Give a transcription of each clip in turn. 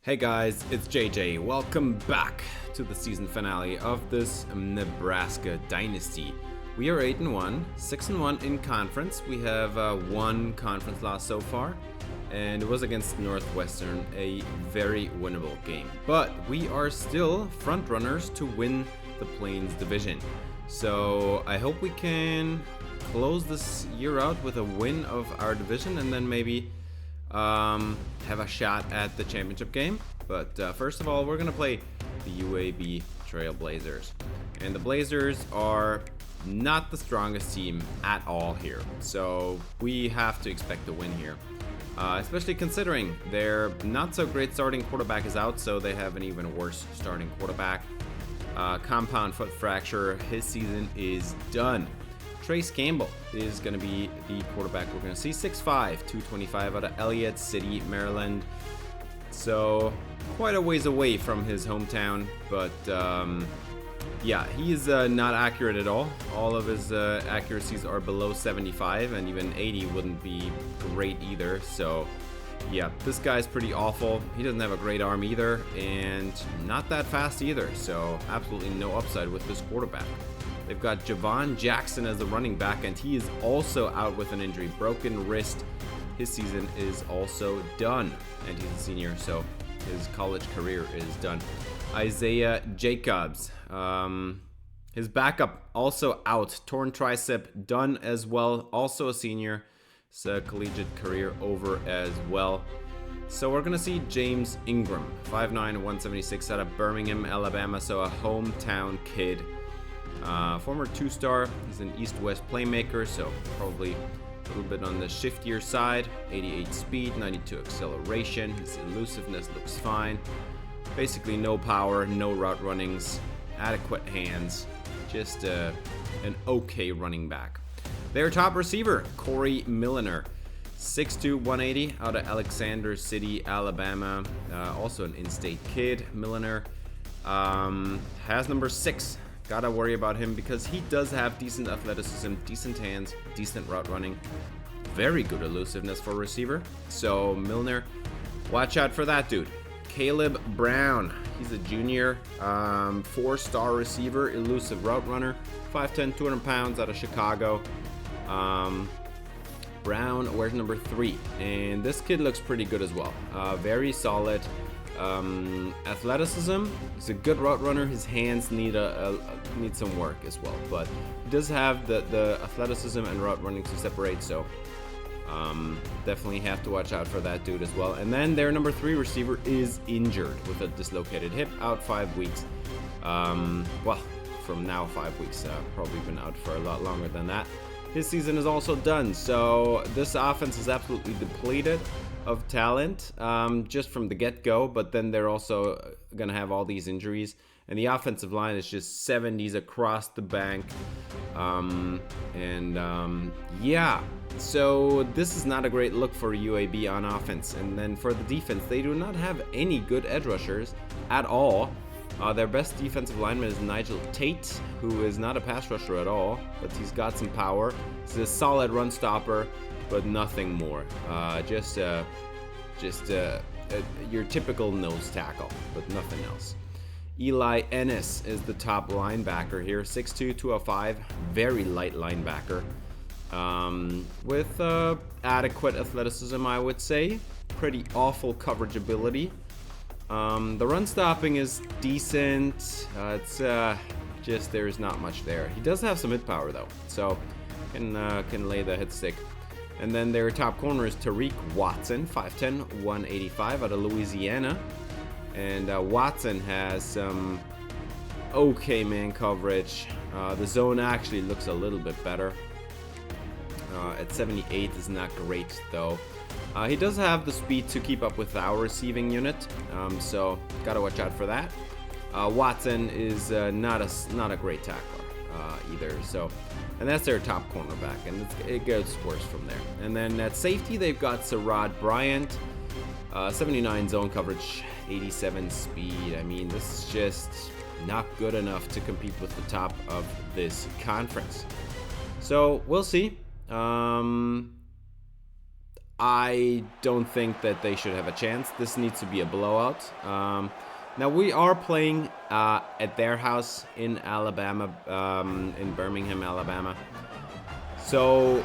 Hey guys, it's JJ. Welcome back to the season finale of this Nebraska Dynasty. We are 8-1, 6-1 in conference. We have one conference loss so far, and it was against Northwestern, a very winnable game. But we are still front runners to win the Plains division. So I hope we can close this year out with a win of our division, and then maybe have a shot at the championship game. But first of all, we're gonna play the UAB Trailblazers, and the Blazers are not the strongest team at all here, so we have to expect a win here, especially considering their not so great starting quarterback is out, so they have an even worse starting quarterback. Compound foot fracture, his season is done. Trace Campbell is going to be the quarterback we're going to see. 6'5", 225 out of Elliott City, Maryland. So quite a ways away from his hometown, but yeah, he is not accurate at all. All of his accuracies are below 75, and even 80 wouldn't be great either. So yeah, this guy's pretty awful. He doesn't have a great arm either, and not that fast either. So absolutely no upside with this quarterback. They've got Javon Jackson as the running back, and he is also out with an injury, broken wrist. His season is also done, and he's a senior, so his college career is done. Isaiah Jacobs, his backup, also out, torn tricep, done as well, also a senior. So collegiate career over as well. So we're gonna see James Ingram, 5'9", 176 out of Birmingham, Alabama, so a hometown kid. Former two-star, he's an east-west playmaker, so probably a little bit on the shiftier side. 88 speed, 92 acceleration, his elusiveness looks fine. Basically no power, no route runnings, adequate hands, just an okay running back. Their top receiver, Corey Milliner, 6'2", 180 out of Alexander City, Alabama, also an in-state kid. Milliner has number 6. Gotta worry about him because he does have decent athleticism, decent hands, decent route running, very good elusiveness for a receiver. So Milner, watch out for that dude. Caleb Brown, he's a junior, 4-star receiver, elusive route runner, 5'10", 200 pounds out of Chicago. Brown wears number 3, and this kid looks pretty good as well. Very solid. Athleticism, he's a good route runner. His hands need some work as well, but he does have the athleticism and route running to separate, so definitely have to watch out for that dude as well. And then their number 3 receiver is injured with a dislocated hip, out 5 weeks. Well, from now 5 weeks, probably been out for a lot longer than that. His season is also done, so this offense is absolutely depleted of talent, just from the get-go, but then they're also gonna have all these injuries, and the offensive line is just 70s across the bank. Yeah, so this is not a great look for UAB on offense. And then for the defense, they do not have any good edge rushers at all. Their best defensive lineman is Nigel Tate, who is not a pass rusher at all, but he's got some power. He's a solid run stopper, but nothing more. Just your typical nose tackle, but nothing else. Eli Ennis is the top linebacker here, 6'2", 205, very light linebacker, with adequate athleticism, I would say. Pretty awful coverage ability. The run stopping is decent. It's just there's not much there. He does have some hit power though, so can lay the hit stick. And then their top corner is Tariq Watson, 5'10", 185 out of Louisiana. And Watson has some okay man coverage. The zone actually looks a little bit better. At 78 is not great though. He does have the speed to keep up with our receiving unit, so gotta watch out for that. Watson is not a great tackler either. So. And that's their top cornerback, and it gets worse from there. And then at safety, they've got Sarad Bryant, 79 zone coverage, 87 speed. I mean, this is just not good enough to compete with the top of this conference. So we'll see. I don't think that they should have a chance. This needs to be a blowout. Now we are playing at their house in Alabama, in Birmingham, Alabama. So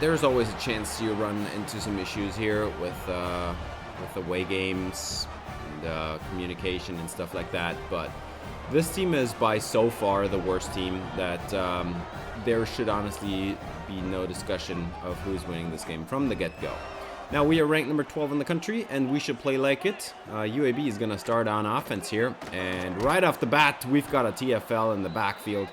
there's always a chance you run into some issues here with away games and communication and stuff like that. But this team is by so far the worst team that there should honestly be no discussion of who's winning this game from the get-go. Now we are ranked number 12 in the country, and we should play like it. UAB is going to start on offense here, and right off the bat, we've got a TFL in the backfield.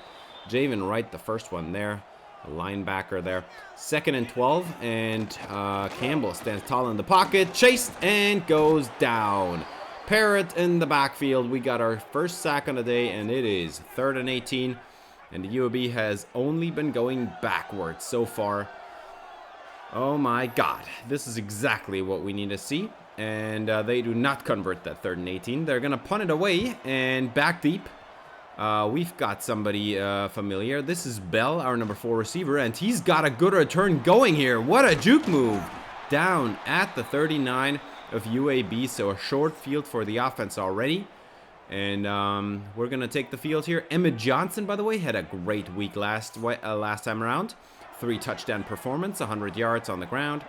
Javen Wright, the first one there, a linebacker there. 2nd and 12, and Campbell stands tall in the pocket, chased, and goes down. Parrott in the backfield. We got our first sack on the day, and it is 3rd and 18, and the UAB has only been going backwards so far. Oh my God, this is exactly what we need to see, and they do not convert that 3rd and 18. They're gonna punt it away and back deep. We've got somebody familiar. This is Bell, our number 4 receiver, and he's got a good return going here. What a juke move! Down at the 39 of UAB, so a short field for the offense already. And we're gonna take the field here. Emmett Johnson, by the way, had a great week last time around. 3 touchdown performance, 100 yards on the ground.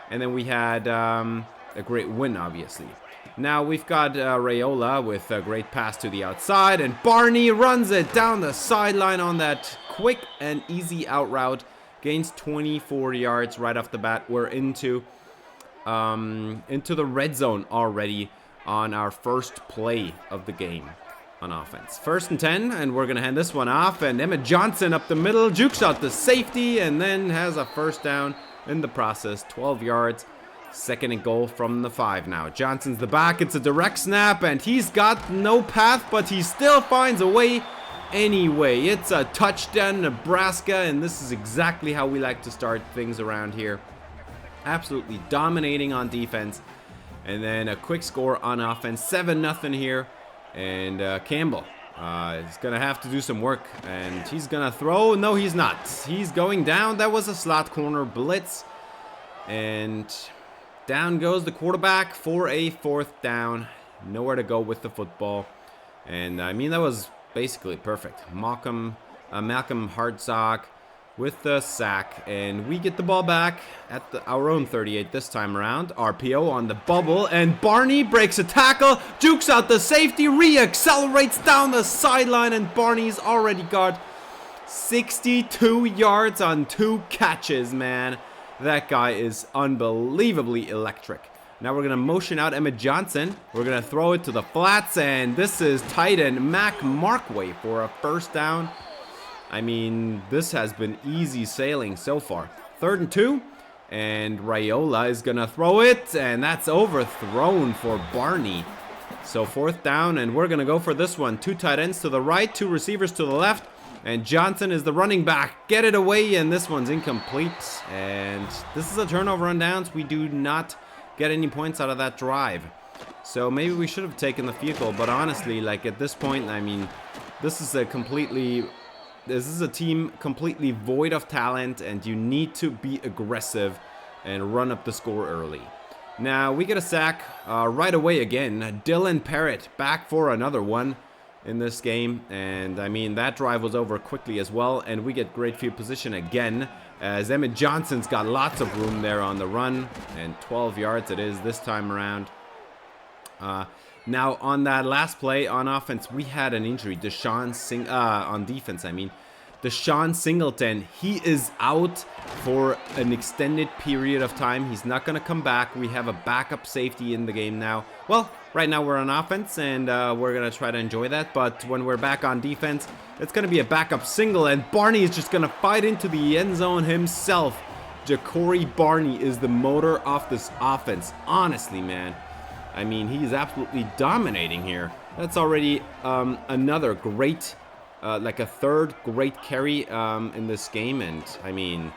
And then we had a great win, obviously. Now we've got Rayola with a great pass to the outside, and Barney runs it down the sideline on that quick and easy out route. Gains 24 yards right off the bat. We're into the red zone already on our first play of the game on offense. 1st and 10, and we're going to hand this one off, and Emmett Johnson up the middle, jukes out the safety, and then has a first down in the process. 12 yards, 2nd and goal from the 5 now. Johnson's the back, it's a direct snap, and he's got no path, but he still finds a way anyway. It's a touchdown, Nebraska, and this is exactly how we like to start things around here. Absolutely dominating on defense, and then a quick score on offense, 7-0 here. And Campbell is going to have to do some work, and he's going to throw. No, he's not. He's going down. That was a slot corner blitz, and down goes the quarterback for a 4th down. Nowhere to go with the football, and I mean, that was basically perfect. Malcolm Hartsock with the sack, and we get the ball back at our own 38 this time around. RPO on the bubble, and Barney breaks a tackle, jukes out the safety, re-accelerates down the sideline, and Barney's already got 62 yards on 2 catches, man. That guy is unbelievably electric. Now we're going to motion out Emmett Johnson. We're going to throw it to the flats, and this is tight end Mac Markway for a 1st down. I mean, this has been easy sailing so far. 3rd and 2, and Rayola is going to throw it, and that's overthrown for Barney. So 4th down, and we're going to go for this one. 2 tight ends to the right, 2 receivers to the left, and Johnson is the running back. Get it away, and this one's incomplete. And this is a turnover on downs. We do not get any points out of that drive. So maybe we should have taken the field goal, but honestly, like at this point, I mean, this is a team completely void of talent, and you need to be aggressive and run up the score early. Now, we get a sack right away again. Dylan Parrott back for another one in this game. And, I mean, that drive was over quickly as well. And we get great field position again, as Emmett Johnson's got lots of room there on the run. And 12 yards it is this time around. Now, on that last play on offense, we had an injury. On defense, I mean. Deshaun Singleton, he is out for an extended period of time. He's not going to come back. We have a backup safety in the game now. Well, right now we're on offense, and we're going to try to enjoy that. But when we're back on defense, it's going to be a backup single, and Barney is just going to fight into the end zone himself. Ja'Cory Barney is the motor of this offense. Honestly, man. I mean, he's absolutely dominating here. That's already another great, like a 3rd great carry in this game. And, I mean,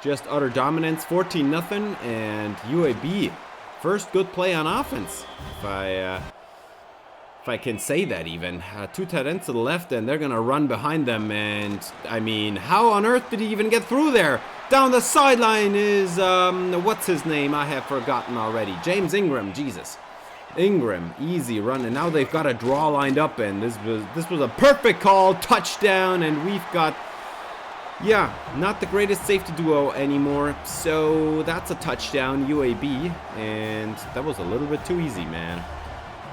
just utter dominance. 14-0, and UAB, first good play on offense, if if I can say that even. Two tight ends to the left, and they're going to run behind them. And, I mean, how on earth did he even get through there? Down the sideline is, what's his name? I have forgotten already. James Ingram, Jesus. Ingram, easy run, and now they've got a draw lined up, and this was a perfect call, touchdown, and we've got, yeah, not the greatest safety duo anymore, so that's a touchdown, UAB, and that was a little bit too easy, man.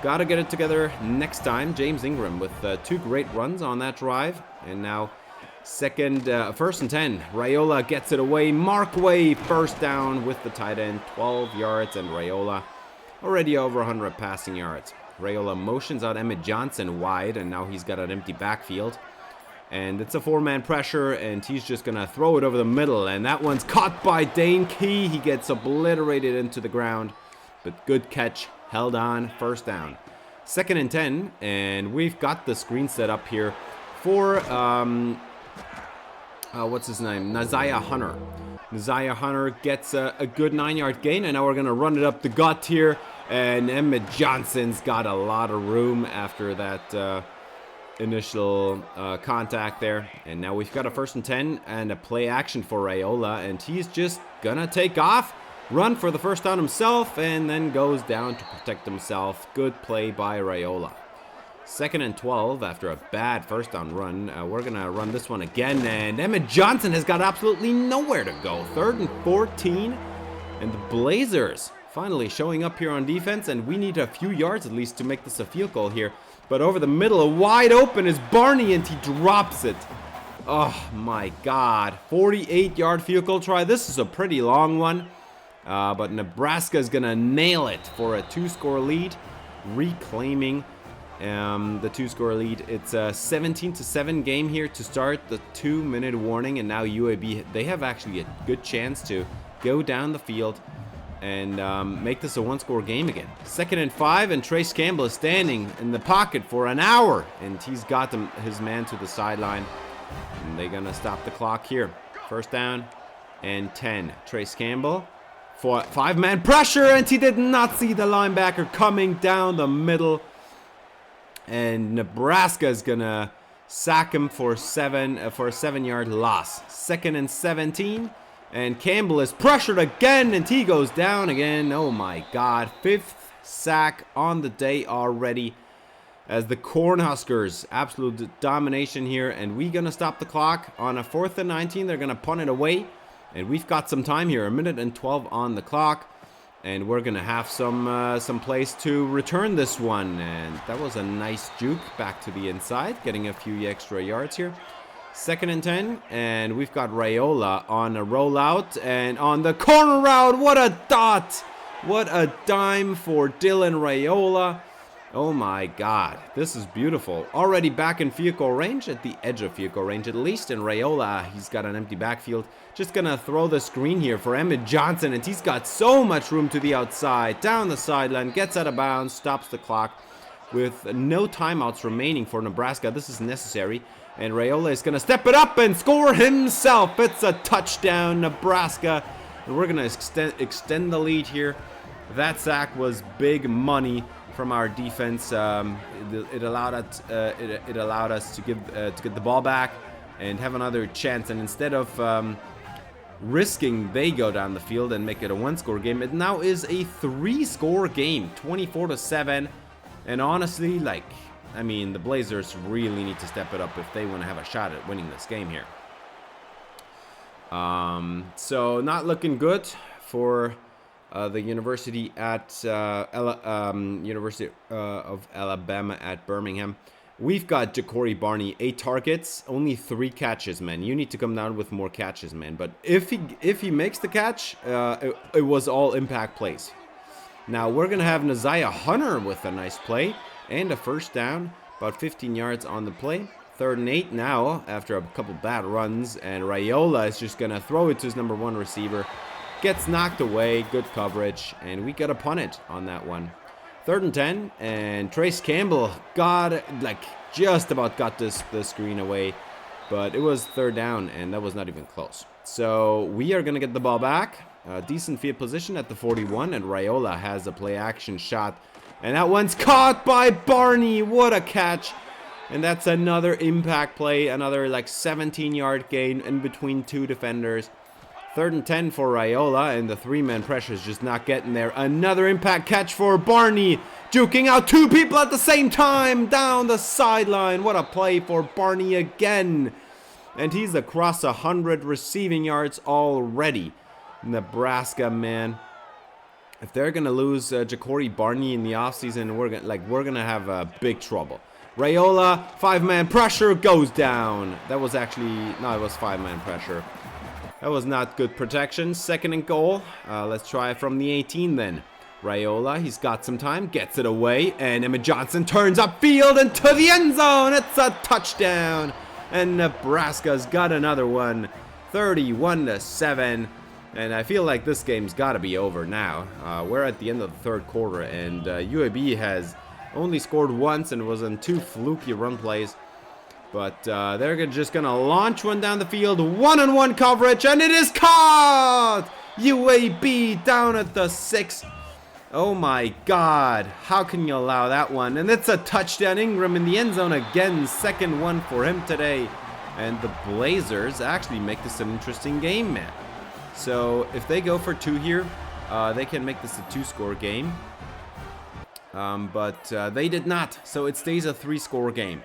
Gotta get it together next time. James Ingram with 2 great runs on that drive, and now first and 10. Raiola gets it away, Mark Way, first down with the tight end, 12 yards, and Raiola already over 100 passing yards. Raiola motions out Emmett Johnson wide, and now he's got an empty backfield. And it's a 4-man pressure, and he's just going to throw it over the middle. And that one's caught by Dane Key. He gets obliterated into the ground. But good catch, held on, first down. Second and 10, and we've got the screen set up here for, what's his name? Naziah Hunter. Naziah Hunter gets a good 9-yard gain, and now we're going to run it up the gut here. And Emmett Johnson's got a lot of room after that initial contact there. And now we've got a first and 10 and a play action for Raiola. And he's just going to take off, run for the first down himself, and then goes down to protect himself. Good play by Raiola. Second and 12 after a bad first down run. We're going to run this one again. And Emmett Johnson has got absolutely nowhere to go. Third and 14. And the Blazers finally showing up here on defense. And we need a few yards at least to make this a field goal here. But over the middle, wide open is Barney, and he drops it. Oh, my God. 48-yard field goal try. This is a pretty long one. But Nebraska is going to nail it for a 2-score lead. Reclaiming the 2-score lead. It's a 17-7 game here to start the 2-minute warning. And now UAB, they have actually a good chance to go down the field and make this a 1-score game again. Second and 5, and Trace Campbell is standing in the pocket for an hour, and he's got his man to the sideline, and they're gonna stop the clock here. First down and 10. Trace Campbell for 5-man pressure, and he did not see the linebacker coming down the middle, and Nebraska is gonna sack him for a 7-yard loss. Second and 17. And Campbell is pressured again, and he goes down again. Oh my God. 5th sack on the day already as the Cornhuskers, absolute domination here. And we're going to stop the clock on a 4th and 19. They're going to punt it away. And we've got some time here, 1 minute and 12 on the clock. And we're going to have some place to return this one. And that was a nice juke back to the inside, getting a few extra yards here. Second and 10, and we've got Raiola on a rollout, and on the corner route, what a dot! What a dime for Dylan Raiola. Oh my God, this is beautiful. Already back in field goal range, at the edge of field goal range at least, and Raiola, he's got an empty backfield. Just gonna throw the screen here for Emmett Johnson, and he's got so much room to the outside, down the sideline, gets out of bounds, stops the clock with no timeouts remaining for Nebraska. This is necessary. And Raiola is going to step it up and score himself. It's a touchdown, Nebraska. And we're going to extend the lead here. That sack was big money from our defense. It allowed us to get the ball back and have another chance. And instead of risking they go down the field and make it a 1-score game, it now is a 3-score game, 24-7. And honestly, I mean, the Blazers really need to step it up if they want to have a shot at winning this game here. So not looking good for the University University of Alabama at Birmingham. We've got Ja'Cory Barney, 8 targets, only 3 catches, man. You need to come down with more catches, man. But if he makes the catch, it was all impact plays. Now we're gonna have Naziah Hunter with a nice play and a first down, about 15 yards on the play. 3rd and 8 now after a couple bad runs, and Raiola is just gonna throw it to his number 1 receiver. Gets knocked away, good coverage, and we got a punt it on that one. 3rd and 10, and Trace Campbell just about got the screen away, but it was 3rd down, and that was not even close. So we are gonna get the ball back. Decent field position at the 41, and Raiola has a play action shot, And that one's caught by Barney. What a catch. And that's another impact play. Another like 17-yard gain in between two defenders. 3rd and 10 for Raiola, and the 3-man pressure is just not getting there. Another impact catch for Barney, juking out 2 people at the same time down the sideline. What a play for Barney again. And he's across 100 receiving yards already. Nebraska, man. If they're going to lose Ja'Cory Barney in the offseason, we're gonna have big trouble. Raiola, 5-man pressure, goes down. That was actually, no, it was 5-man pressure. That was not good protection. 2nd and goal. Let's try it from the 18 then. Raiola, he's got some time, gets it away, and Emmett Johnson turns upfield into the end zone. It's a touchdown, and Nebraska's got another one. 31-7, and I feel like this game's got to be over now. We're at the end of the 3rd quarter, and UAB has only scored once and was on 2 fluky run plays. But they're just going to launch one down the field. 1-on-1 coverage, and it is caught! UAB down at the 6. Oh my God. How can you allow that one? And it's a touchdown. Ingram in the end zone again. 2nd one for him today. And the Blazers actually make this an interesting game, man. So if they go for 2 here, they can make this a 2-score game. But they did not. So it stays a 3-score game.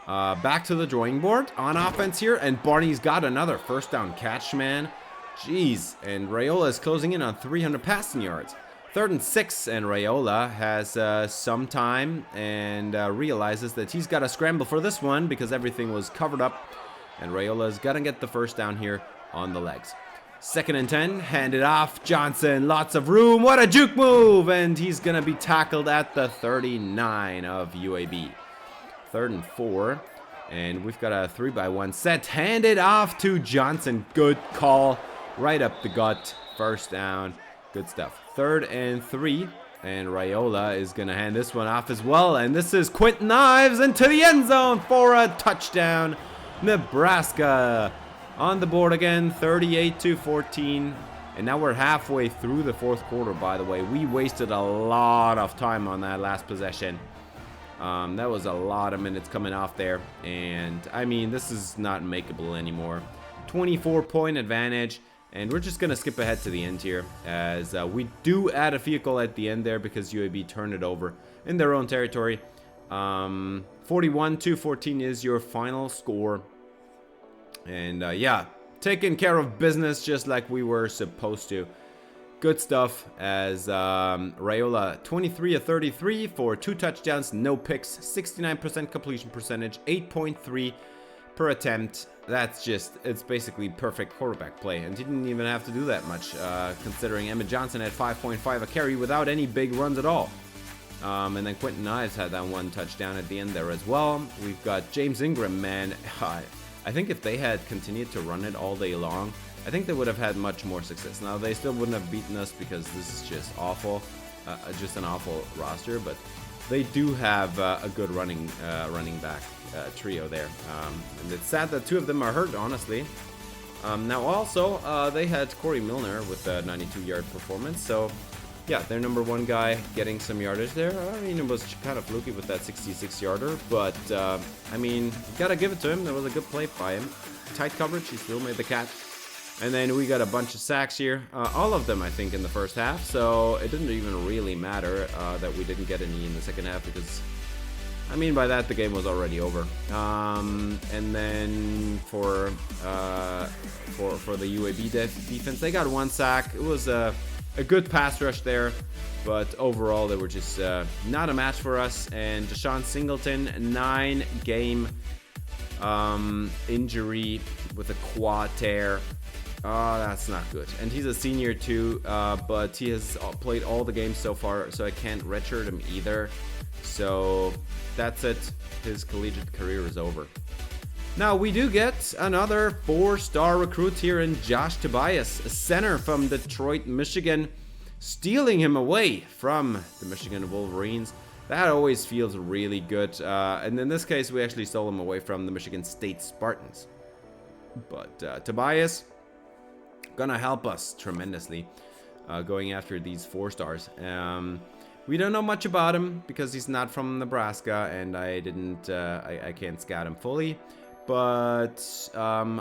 Back to the drawing board on offense here, and Barney's got another 1st down catch, man. Jeez, and Raiola is closing in on 300 passing yards. 3rd and 6, and Raiola has some time and realizes that he's got to scramble for this one because everything was covered up, and Raiola's got to get the 1st down here on the legs. 2nd and 10, hand it off, Johnson, lots of room, what a juke move, and he's going to be tackled at the 39 of UAB. 3rd and 4, and we've got a 3-by-1 set. Hand it off to Johnson. Good call, right up the gut. 1st down. Good stuff. 3rd and 3, and Raiola is gonna hand this one off as well. And this is Quentin Ives into the end zone for a touchdown. Nebraska on the board again, 38-14. And now we're halfway through the 4th quarter. By the way, we wasted a lot of time on that last possession. That was a lot of minutes coming off there, and I mean, this is not makeable anymore. 24-point advantage, and we're just gonna skip ahead to the end here, as we do add a field goal at the end there because UAB turned it over in their own territory. 41-14 is your final score, and yeah, taking care of business just like we were supposed to. Good stuff, as Raiola 23 of 33 for 2 touchdowns, no picks, 69% completion percentage, 8.3 per attempt. That's just, it's basically perfect quarterback play, and he didn't even have to do that much, considering Emmett Johnson had 5.5 a carry without any big runs at all. And then Quentin Ives had that 1 touchdown at the end there as well. We've got James Ingram, man. I think if they had continued to run it all day long, I think they would have had much more success. Now, they still wouldn't have beaten us because this is just awful, just an awful roster, but they do have a good running back trio there. And it's sad that 2 of them are hurt, honestly. Now, also, they had Corey Milner with a 92-yard performance, so yeah, their number 1 guy getting some yardage there. I mean, it was kind of fluky with that 66-yarder, but I mean, you gotta give it to him. That was a good play by him. Tight coverage, he still made the catch. And then we got a bunch of sacks here, all of them I think in the 1st half, so it didn't even really matter that we didn't get any in the 2nd half, because I mean by that the game was already over. And then for the UAB defense, they got 1 sack. It was a good pass rush there, but overall they were just not a match for us. And Deshaun Singleton, 9-game injury with a quad tear. Oh, that's not good. And he's a senior too, but he has played all the games so far, so I can't redshirt him either. So that's it. His collegiate career is over. Now we do get another 4-star recruit here in Josh Tobias, a center from Detroit, Michigan, stealing him away from the Michigan Wolverines. That always feels really good. And in this case, we actually stole him away from the Michigan State Spartans. But Tobias gonna help us tremendously going after these 4 stars. We don't know much about him because he's not from Nebraska, and I can't scout him fully. But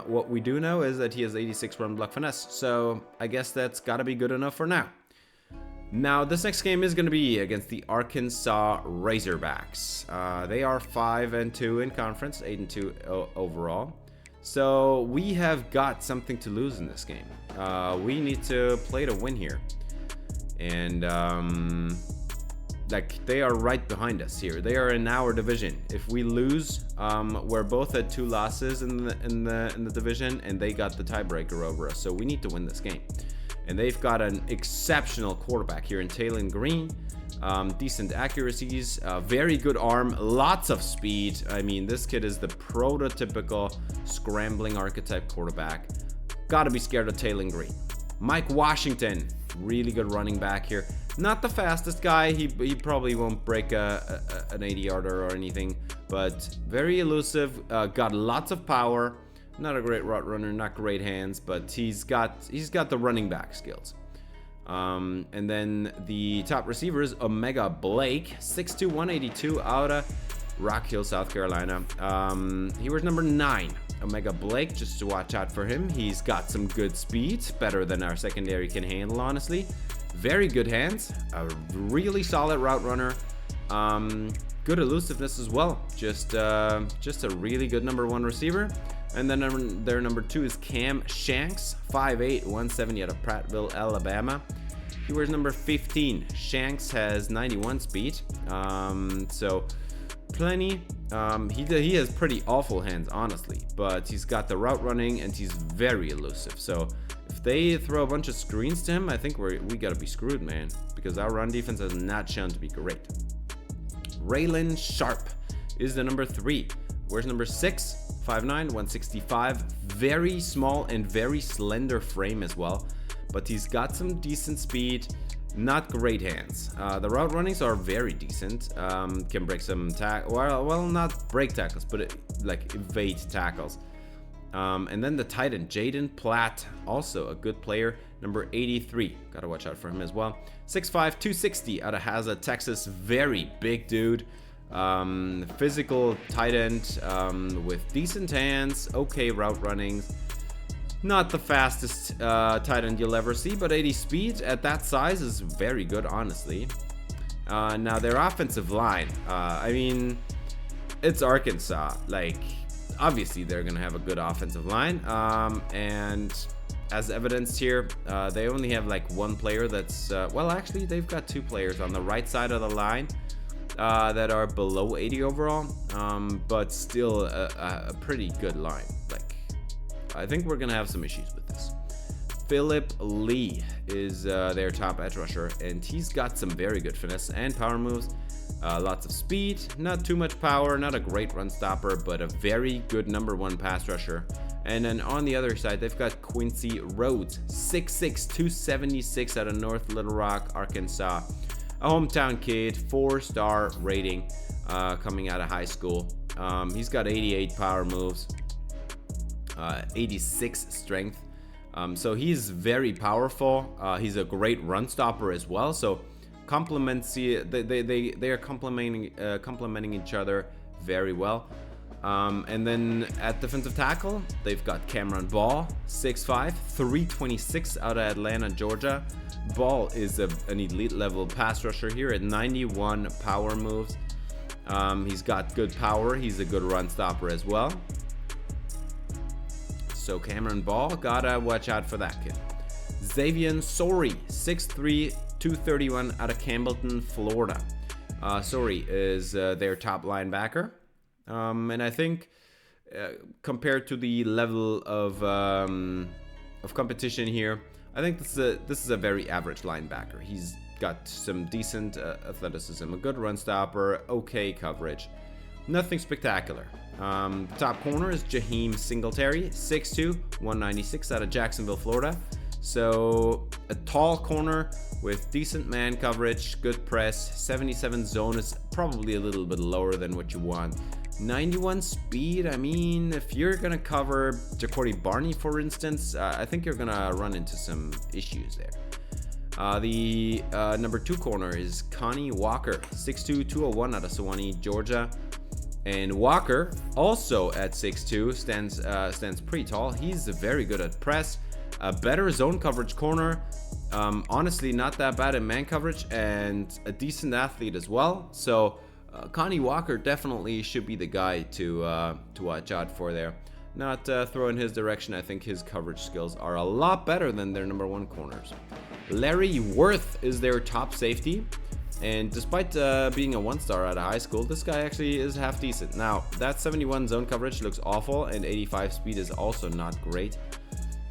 what we do know is that he has 86 run block finesse, so I guess that's gotta be good enough for now. Now, this next game is going to be against the Arkansas Razorbacks. They are 5-2 in conference, 8-2 overall. So we have got something to lose in this game. We need to play to win here. And like, they are right behind us here. They are in our division. If we lose, we're both at 2 losses in the division, and they got the tiebreaker over us. So we need to win this game. And they've got an exceptional quarterback here in Taylon Green. Decent accuracies, very good arm, lots of speed. I mean, this kid is the prototypical scrambling archetype quarterback. Gotta be scared of Taylon Green. Mike Washington, really good running back here. Not the fastest guy. He probably won't break an 80-yarder or anything, but very elusive. Got lots of power. Not a great route runner, not great hands, but he's got the running back skills. And then the top receiver is Omega Blake, 6'2", 182, out of Rock Hill, South Carolina. He wears number 9. Omega Blake, just to watch out for him. He's got some good speed, better than our secondary can handle, honestly. Very good hands, a really solid route runner. Good elusiveness as well. Just a really good number 1 receiver. And then their number 2 is Cam Shanks, 5'8", 170 out of Prattville, Alabama. He wears number 15. Shanks has 91 speed, so plenty. He has pretty awful hands, honestly, but he's got the route running and he's very elusive. So if they throw a bunch of screens to him, I think we gotta be screwed, man, because our run defense has not shown to be great. Raylan Sharp is the number 3. Wears number 6. 5'9", 165, very small and very slender frame as well, but he's got some decent speed, not great hands. The route runnings are very decent, can break some well, not break tackles, but like evade tackles. And then the tight end, Jaden Platt, also a good player, number 83, gotta watch out for him as well. 6'5", 260 out of Hazard, Texas, very big dude. Physical tight end with decent hands, okay route runnings. Not the fastest tight end you'll ever see, but 80 speed at that size is very good, honestly. Now their offensive line, I mean, it's Arkansas. Like, obviously they're gonna have a good offensive line, and as evidenced here, they only have like 1 player that's well, actually they've got 2 players on the right side of the line that are below 80 overall, but still a pretty good line. Like, I think we're gonna have some issues with this. Philip Lee is their top edge rusher, and he's got some very good finesse and power moves. Lots of speed, not too much power, not a great run stopper, but a very good number 1 pass rusher. And then on the other side, they've got Quincy Rhodes, 6'6", 276 out of North Little Rock, Arkansas. A hometown kid, 4-star rating, coming out of high school. He's got 88 power moves, 86 strength. So he's very powerful. He's a great run stopper as well. So they are complementing each other very well. And then at defensive tackle, they've got Cameron Ball, 6'5", 326 out of Atlanta, Georgia. Ball is an elite level pass rusher here at 91 power moves. He's got good power. He's a good run stopper as well. So Cameron Ball, gotta watch out for that kid. Xavier Sori, 6'3", 231 out of Campbellton, Florida. Sori is their top linebacker. And I think compared to the level of competition here, I think this is a very average linebacker. He's got some decent athleticism, a good run stopper, okay coverage, nothing spectacular. The top corner is Jaheim Singletary, 6'2", 196 out of Jacksonville, Florida. So a tall corner with decent man coverage, good press. 77 zone is probably a little bit lower than what you want. 91 speed, I mean, if you're gonna cover Jacory Barney, for instance, I think you're gonna run into some issues there. The number 2 corner is Connie Walker, 6'2", 201 out of Sewanee, Georgia. And Walker, also at 6'2", stands pretty tall. He's very good at press, a better zone coverage corner. Honestly, not that bad in man coverage, and a decent athlete as well. So Connie Walker definitely should be the guy to watch out for there. Not throw in his direction. I think his coverage skills are a lot better than their number 1 corners. Larry Worth is their top safety. And despite being a 1-star out of high school, this guy actually is half decent. Now, that 71 zone coverage looks awful, and 85 speed is also not great.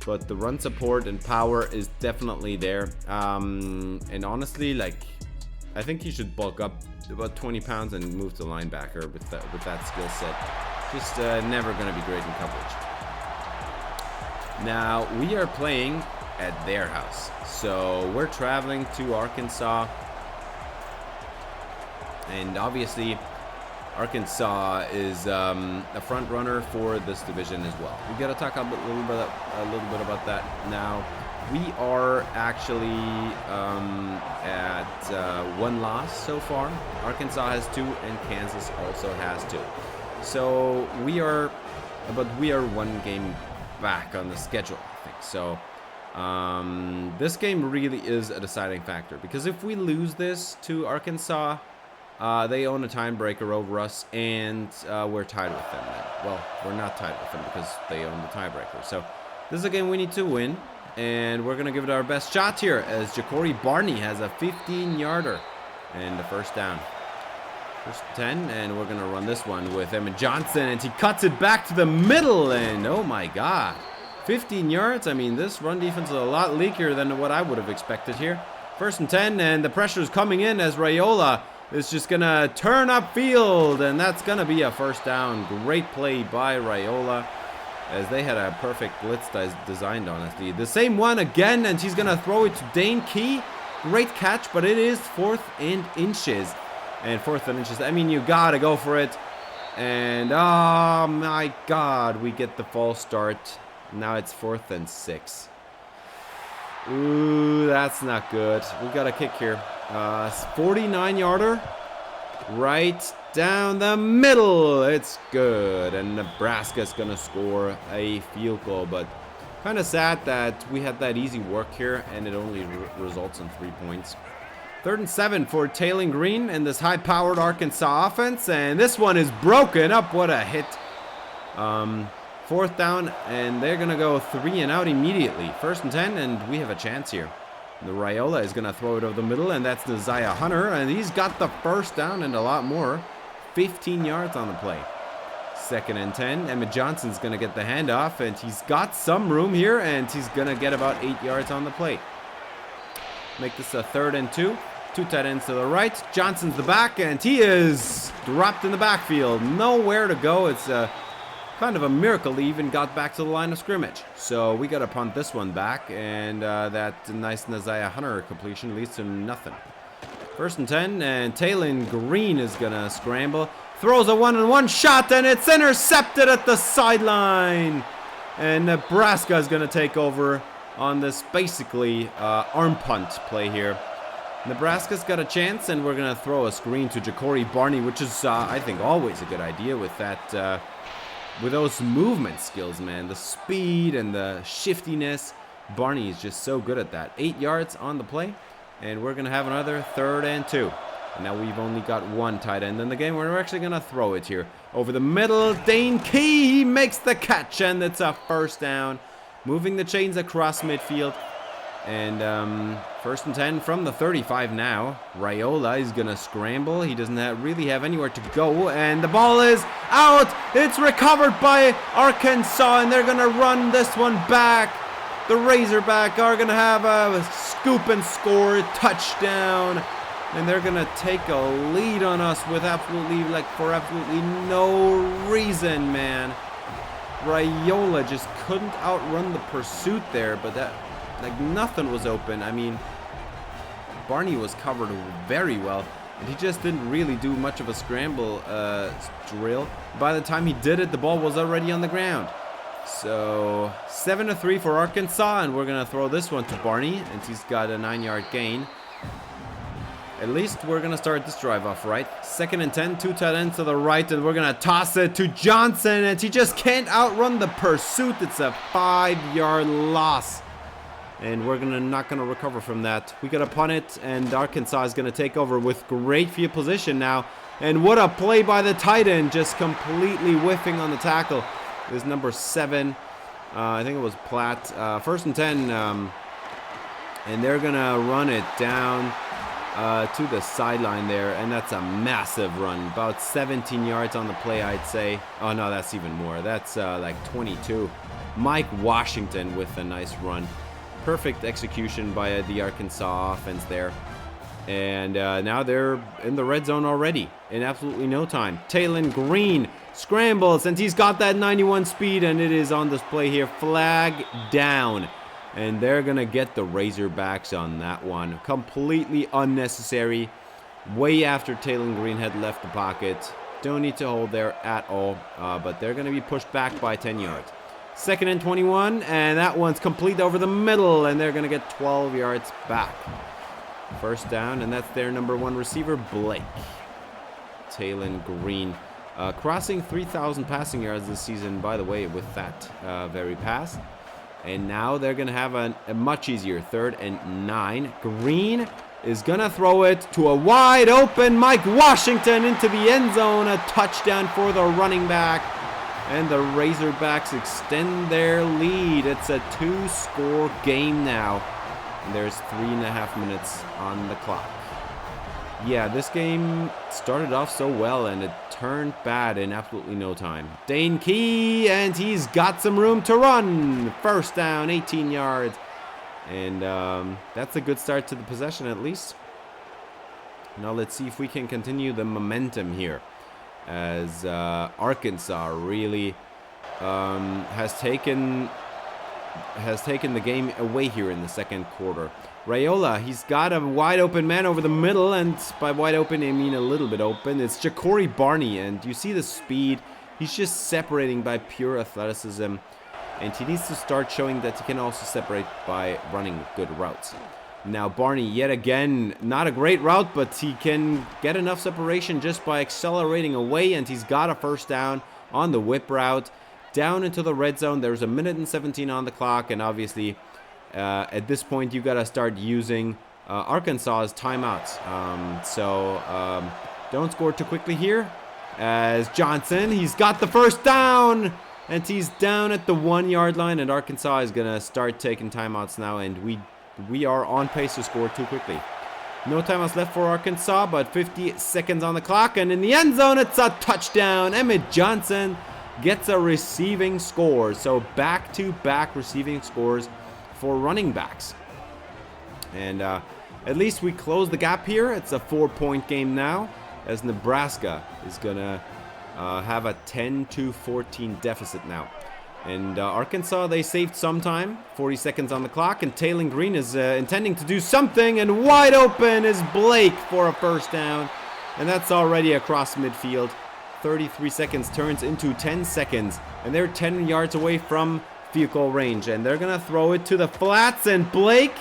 But the run support and power is definitely there. And honestly, like, I think he should bulk up about 20 pounds and move to linebacker with that skill set. Just never going to be great in coverage. Now, we are playing at their house. So we're traveling to Arkansas. And obviously, Arkansas is a front runner for this division as well. We got to talk a little bit about that now. We are actually at 1 loss so far. Arkansas has 2, and Kansas also has 2. So we are 1 game back on the schedule, I think. So this game really is a deciding factor, because if we lose this to Arkansas, they own a tiebreaker over us, and we're tied with them then. Well, we're not tied with them because they own the tiebreaker. So this is a game we need to win, and we're going to give it our best shot here as Ja'Cory Barney has a 15-yarder and the first down. First 10, and we're going to run this one with Emmett Johnson, and he cuts it back to the middle, and oh my god. 15 yards? I mean, this run defense is a lot leakier than what I would have expected here. First and 10, and the pressure is coming in as Raiola is just going to turn upfield, and that's going to be a first down. Great play by Raiola, as they had a perfect blitz designed, honestly. The same one again, and he's going to throw it to Dane Key. Great catch, but it is 4th and inches. And 4th and inches, I mean, you got to go for it. And, oh my god, we get the false start. Now it's 4th and 6. Ooh, that's not good. We got a kick here. 49-yarder. Right down the middle. It's good. And Nebraska's going to score a field goal. But kind of sad that we had that easy work here, and it only results in 3 points. 3rd and 7 for Taylen Green in this high-powered Arkansas offense. And this one is broken up. What a hit. 4th down, and they're going to go 3 and out immediately. 1st and 10, and we have a chance here. The Raiola is going to throw it over the middle, and that's Neziah Hunter, and he's got the first down and a lot more. 15 yards on the play. 2nd and 10, Emmett Johnson's going to get the handoff, and he's got some room here, and he's going to get about 8 yards on the play. Make this a 3rd and 2. 2 tight ends to the right. Johnson's the back, and he is dropped in the backfield. Nowhere to go. It's kind of a miracle he even got back to the line of scrimmage. So we got to punt this one back, and that nice Neziah Hunter completion leads to nothing. 1st and 10, and Taylen Green is going to scramble. Throws a 1-on-1 shot, and it's intercepted at the sideline. And Nebraska is going to take over on this basically arm punt play here. Nebraska's got a chance, and we're going to throw a screen to Ja'Cory Barney, which is, I think, always a good idea with that, with those movement skills, man. The speed and the shiftiness. Barney is just so good at that. 8 yards on the play, and we're going to have another 3rd and 2. And now we've only got 1 tight end in the game. We're actually going to throw it here. Over the middle, Dane Key, he makes the catch, and it's a first down. Moving the chains across midfield. And 1st and 10 from the 35 now. Raiola is going to scramble. He doesn't really have anywhere to go. And the ball is out. It's recovered by Arkansas. And they're going to run this one back. The Razorback are going to have a scoop and score touchdown. And they're going to take a lead on us with for absolutely no reason, man. Raiola just couldn't outrun the pursuit there, but nothing was open. I mean, Barney was covered very well, and he just didn't really do much of a scramble drill. By the time he did it, the ball was already on the ground. So 7-3 for Arkansas, and we're gonna throw this one to Barney, and he's got a 9-yard gain. At least we're gonna start this drive off right. 2nd and 10, 2 tight ends to the right, and we're gonna toss it to Johnson, and he just can't outrun the pursuit. It's a 5-yard loss, and we're not gonna recover from that. We gotta punt it, and Arkansas is gonna take over with great field position now. And what a play by the tight end, just completely whiffing on the tackle. Is number 7. I think it was Platt. 1st and 10, and they're gonna run it down to the sideline there, and that's a massive run, about 17 yards on the play, I'd say. Oh no, that's even more. That's like 22. Mike Washington with a nice run. Perfect execution by the Arkansas offense there. And now they're in the red zone already in absolutely no time. Taylon Green scrambles, and he's got that 91 speed, and it is on display here. Flag down. And they're going to get the Razorbacks on that one. Completely unnecessary. Way after Taylon Green had left the pocket. Don't need to hold there at all. But they're going to be pushed back by 10 yards. 2nd and 21. And that one's complete over the middle. And they're going to get 12 yards back. 1st down. And that's their number 1 receiver, Blake. Taylon Green. Crossing 3,000 passing yards this season, by the way, with that very pass. And now they're going to have a much easier 3rd and 9. Green is going to throw it to a wide open Mike Washington into the end zone. A touchdown for the running back. And the Razorbacks extend their lead. It's a 2-score game now. And there's 3.5 minutes on the clock. Yeah, this game started off so well, and it turned bad in absolutely no time. Dane Key, and he's got some room to run. 1st down, 18 yards. And that's a good start to the possession, at least. Now let's see if we can continue the momentum here, as Arkansas really has taken the game away here in the 2nd quarter. Raiola, he's got a wide open man over the middle, and by wide open I mean a little bit open. It's Ja'Cory Barney, and you see the speed. He's just separating by pure athleticism, and he needs to start showing that he can also separate by running good routes. Now Barney, yet again, not a great route, but he can get enough separation just by accelerating away, and he's got a 1st down on the whip route. Down into the red zone. There's 1 minute and 17 on the clock, and obviously at this point you got to start using Arkansas's timeouts. Don't score too quickly here, as Johnson, he's got the 1st down, and he's down at the 1-yard line, and Arkansas is going to start taking timeouts now, and we are on pace to score too quickly. No timeouts left for Arkansas, but 50 seconds on the clock, and in the end zone it's a touchdown. Emmett Johnson gets a receiving score. So back-to-back receiving scores for running backs. And at least we close the gap here. It's a 4-point game now, as Nebraska is going to have a 10-14 deficit now. And Arkansas, they saved some time. 40 seconds on the clock, and Taylon Green is intending to do something, and wide open is Blake for a 1st down. And that's already across midfield. 33 seconds turns into 10 seconds, and they're 10 yards away from field goal range, and they're gonna throw it to the flats, and Blake,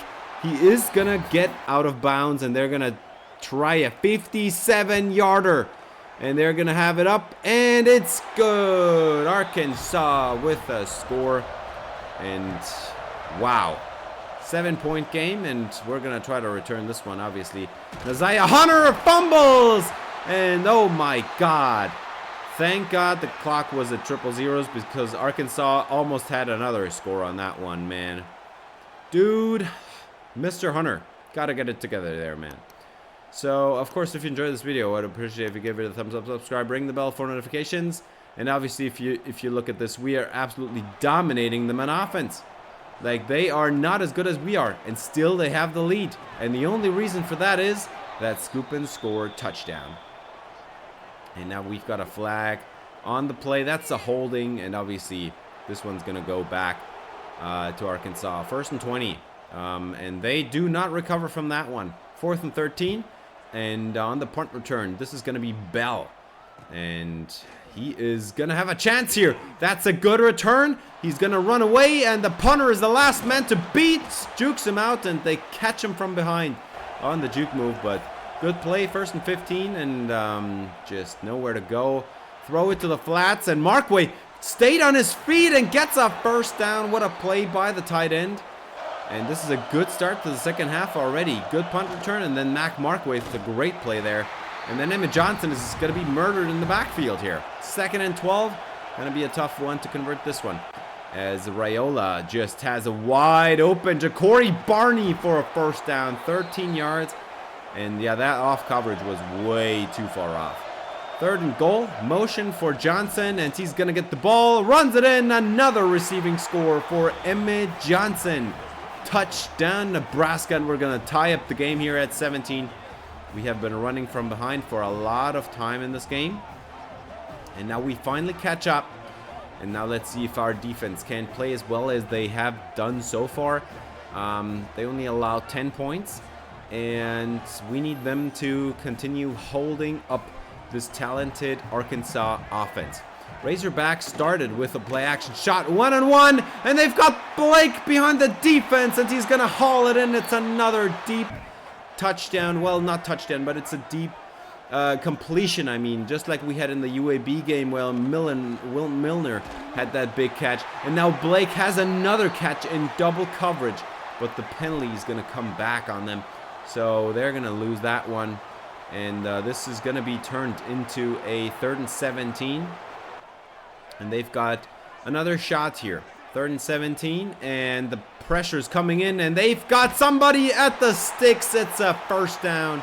he is gonna get out of bounds, and they're gonna try a 57-yarder, and they're gonna have it up, and it's good. Arkansas with a score, and wow, 7-point game, and we're gonna try to return this one. Obviously, Isaiah Hunter fumbles, and oh my God. Thank God the clock was at 000, because Arkansas almost had another score on that one, man. Dude, Mr. Hunter, gotta get it together there, man. So, of course, if you enjoyed this video, I'd appreciate if you give it a thumbs up, subscribe, ring the bell for notifications. And obviously, if you look at this, we are absolutely dominating them on offense. Like, they are not as good as we are, and still they have the lead. And the only reason for that is that scoop and score touchdown. And now we've got a flag on the play. That's a holding, and obviously this one's going to go back to Arkansas. 1st and 20, and they do not recover from that one. 4th and 13, and on the punt return, this is going to be Bell. And he is going to have a chance here. That's a good return. He's going to run away, and the punter is the last man to beat. Jukes him out, and they catch him from behind on the juke move. But good play, 1st and 15, and just nowhere to go. Throw it to the flats, and Markway stayed on his feet and gets a first down. What a play by the tight end. And this is a good start to the second half already. Good punt return, and then Mac Markway with a great play there. And then Emmett Johnson is going to be murdered in the backfield here. 2nd and 12. Going to be a tough one to convert this one. As Raiola just has a wide open Ja'Cory Barney for a first down. 13 yards. And yeah, that off coverage was way too far off. 3rd and goal. Motion for Johnson, and he's going to get the ball. Runs it in. Another receiving score for Emmett Johnson. Touchdown Nebraska, and we're going to tie up the game here at 17. We have been running from behind for a lot of time in this game. And now we finally catch up. And now let's see if our defense can play as well as they have done so far. They only allow 10 points. And we need them to continue holding up this talented Arkansas offense. Razorbacks started with a play action shot, 1-on-1, and they've got Blake behind the defense, and he's gonna haul it in. It's another deep touchdown. Well, not touchdown, but it's a deep completion. I mean, just like we had in the UAB game. Well, Will Milner had that big catch, and now Blake has another catch in double coverage, but the penalty is gonna come back on them, so they're gonna lose that one, and this is gonna be turned into a 3rd and 17. And they've got another shot here. 3rd and 17. And the pressure's coming in. And they've got somebody at the sticks. It's a first down.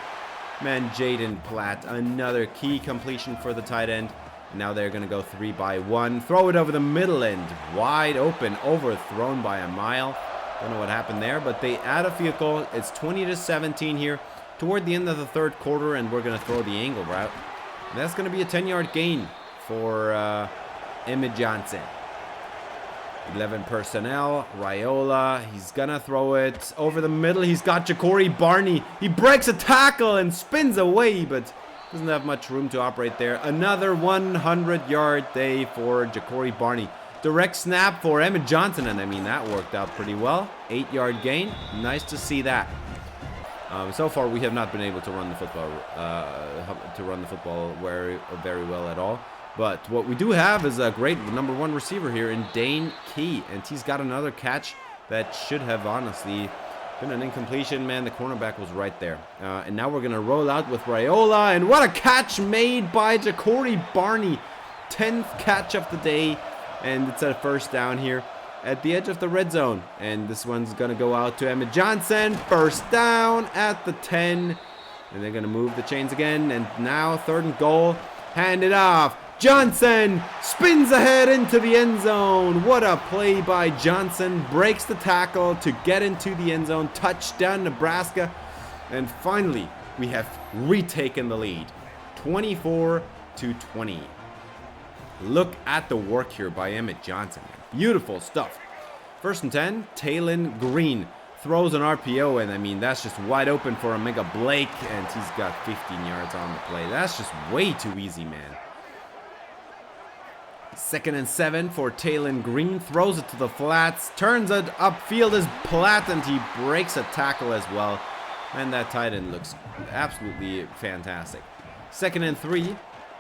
Man, Jaden Platt. Another key completion for the tight end. And now they're going to go 3-by-1. Throw it over the middle end. Wide open. Overthrown by a mile. Don't know what happened there. But they add a field goal. It's 20-17 here. Toward the end of the 3rd quarter. And we're going to throw the angle route. And that's going to be a 10-yard gain for Emmett Johnson. 11 personnel. Raiola. He's gonna throw it over the middle. He's got Ja'Cory Barney. He breaks a tackle and spins away, but doesn't have much room to operate there. Another 100-yard day for Ja'Cory Barney. Direct snap for Emmett Johnson, and I mean that worked out pretty well. 8-yard gain. Nice to see that. So far, we have not been able to run the football very well at all. But what we do have is a great number 1 receiver here in Dane Key. And he's got another catch that should have honestly been an incompletion. Man, the cornerback was right there. And now we're going to roll out with Raiola. And what a catch made by Ja'Cory Barney. 10th catch of the day. And it's a first down here at the edge of the red zone. And this one's going to go out to Emmett Johnson. First down at the 10. And they're going to move the chains again. And now 3rd and goal. Hand it off. Johnson spins ahead into the end zone. What a play by Johnson. Breaks the tackle to get into the end zone. Touchdown Nebraska. And finally, we have retaken the lead. 24-20. Look at the work here by Emmett Johnson. Beautiful stuff. 1st and 10. Talon Green throws an RPO, and I mean, that's just wide open for Omega Blake, and he's got 15 yards on the play. That's just way too easy, man. 2nd and 7 for Talon Green. Throws it to the flats. Turns it upfield as Platt, and he breaks a tackle as well. And that tight end looks absolutely fantastic. 2nd and 3.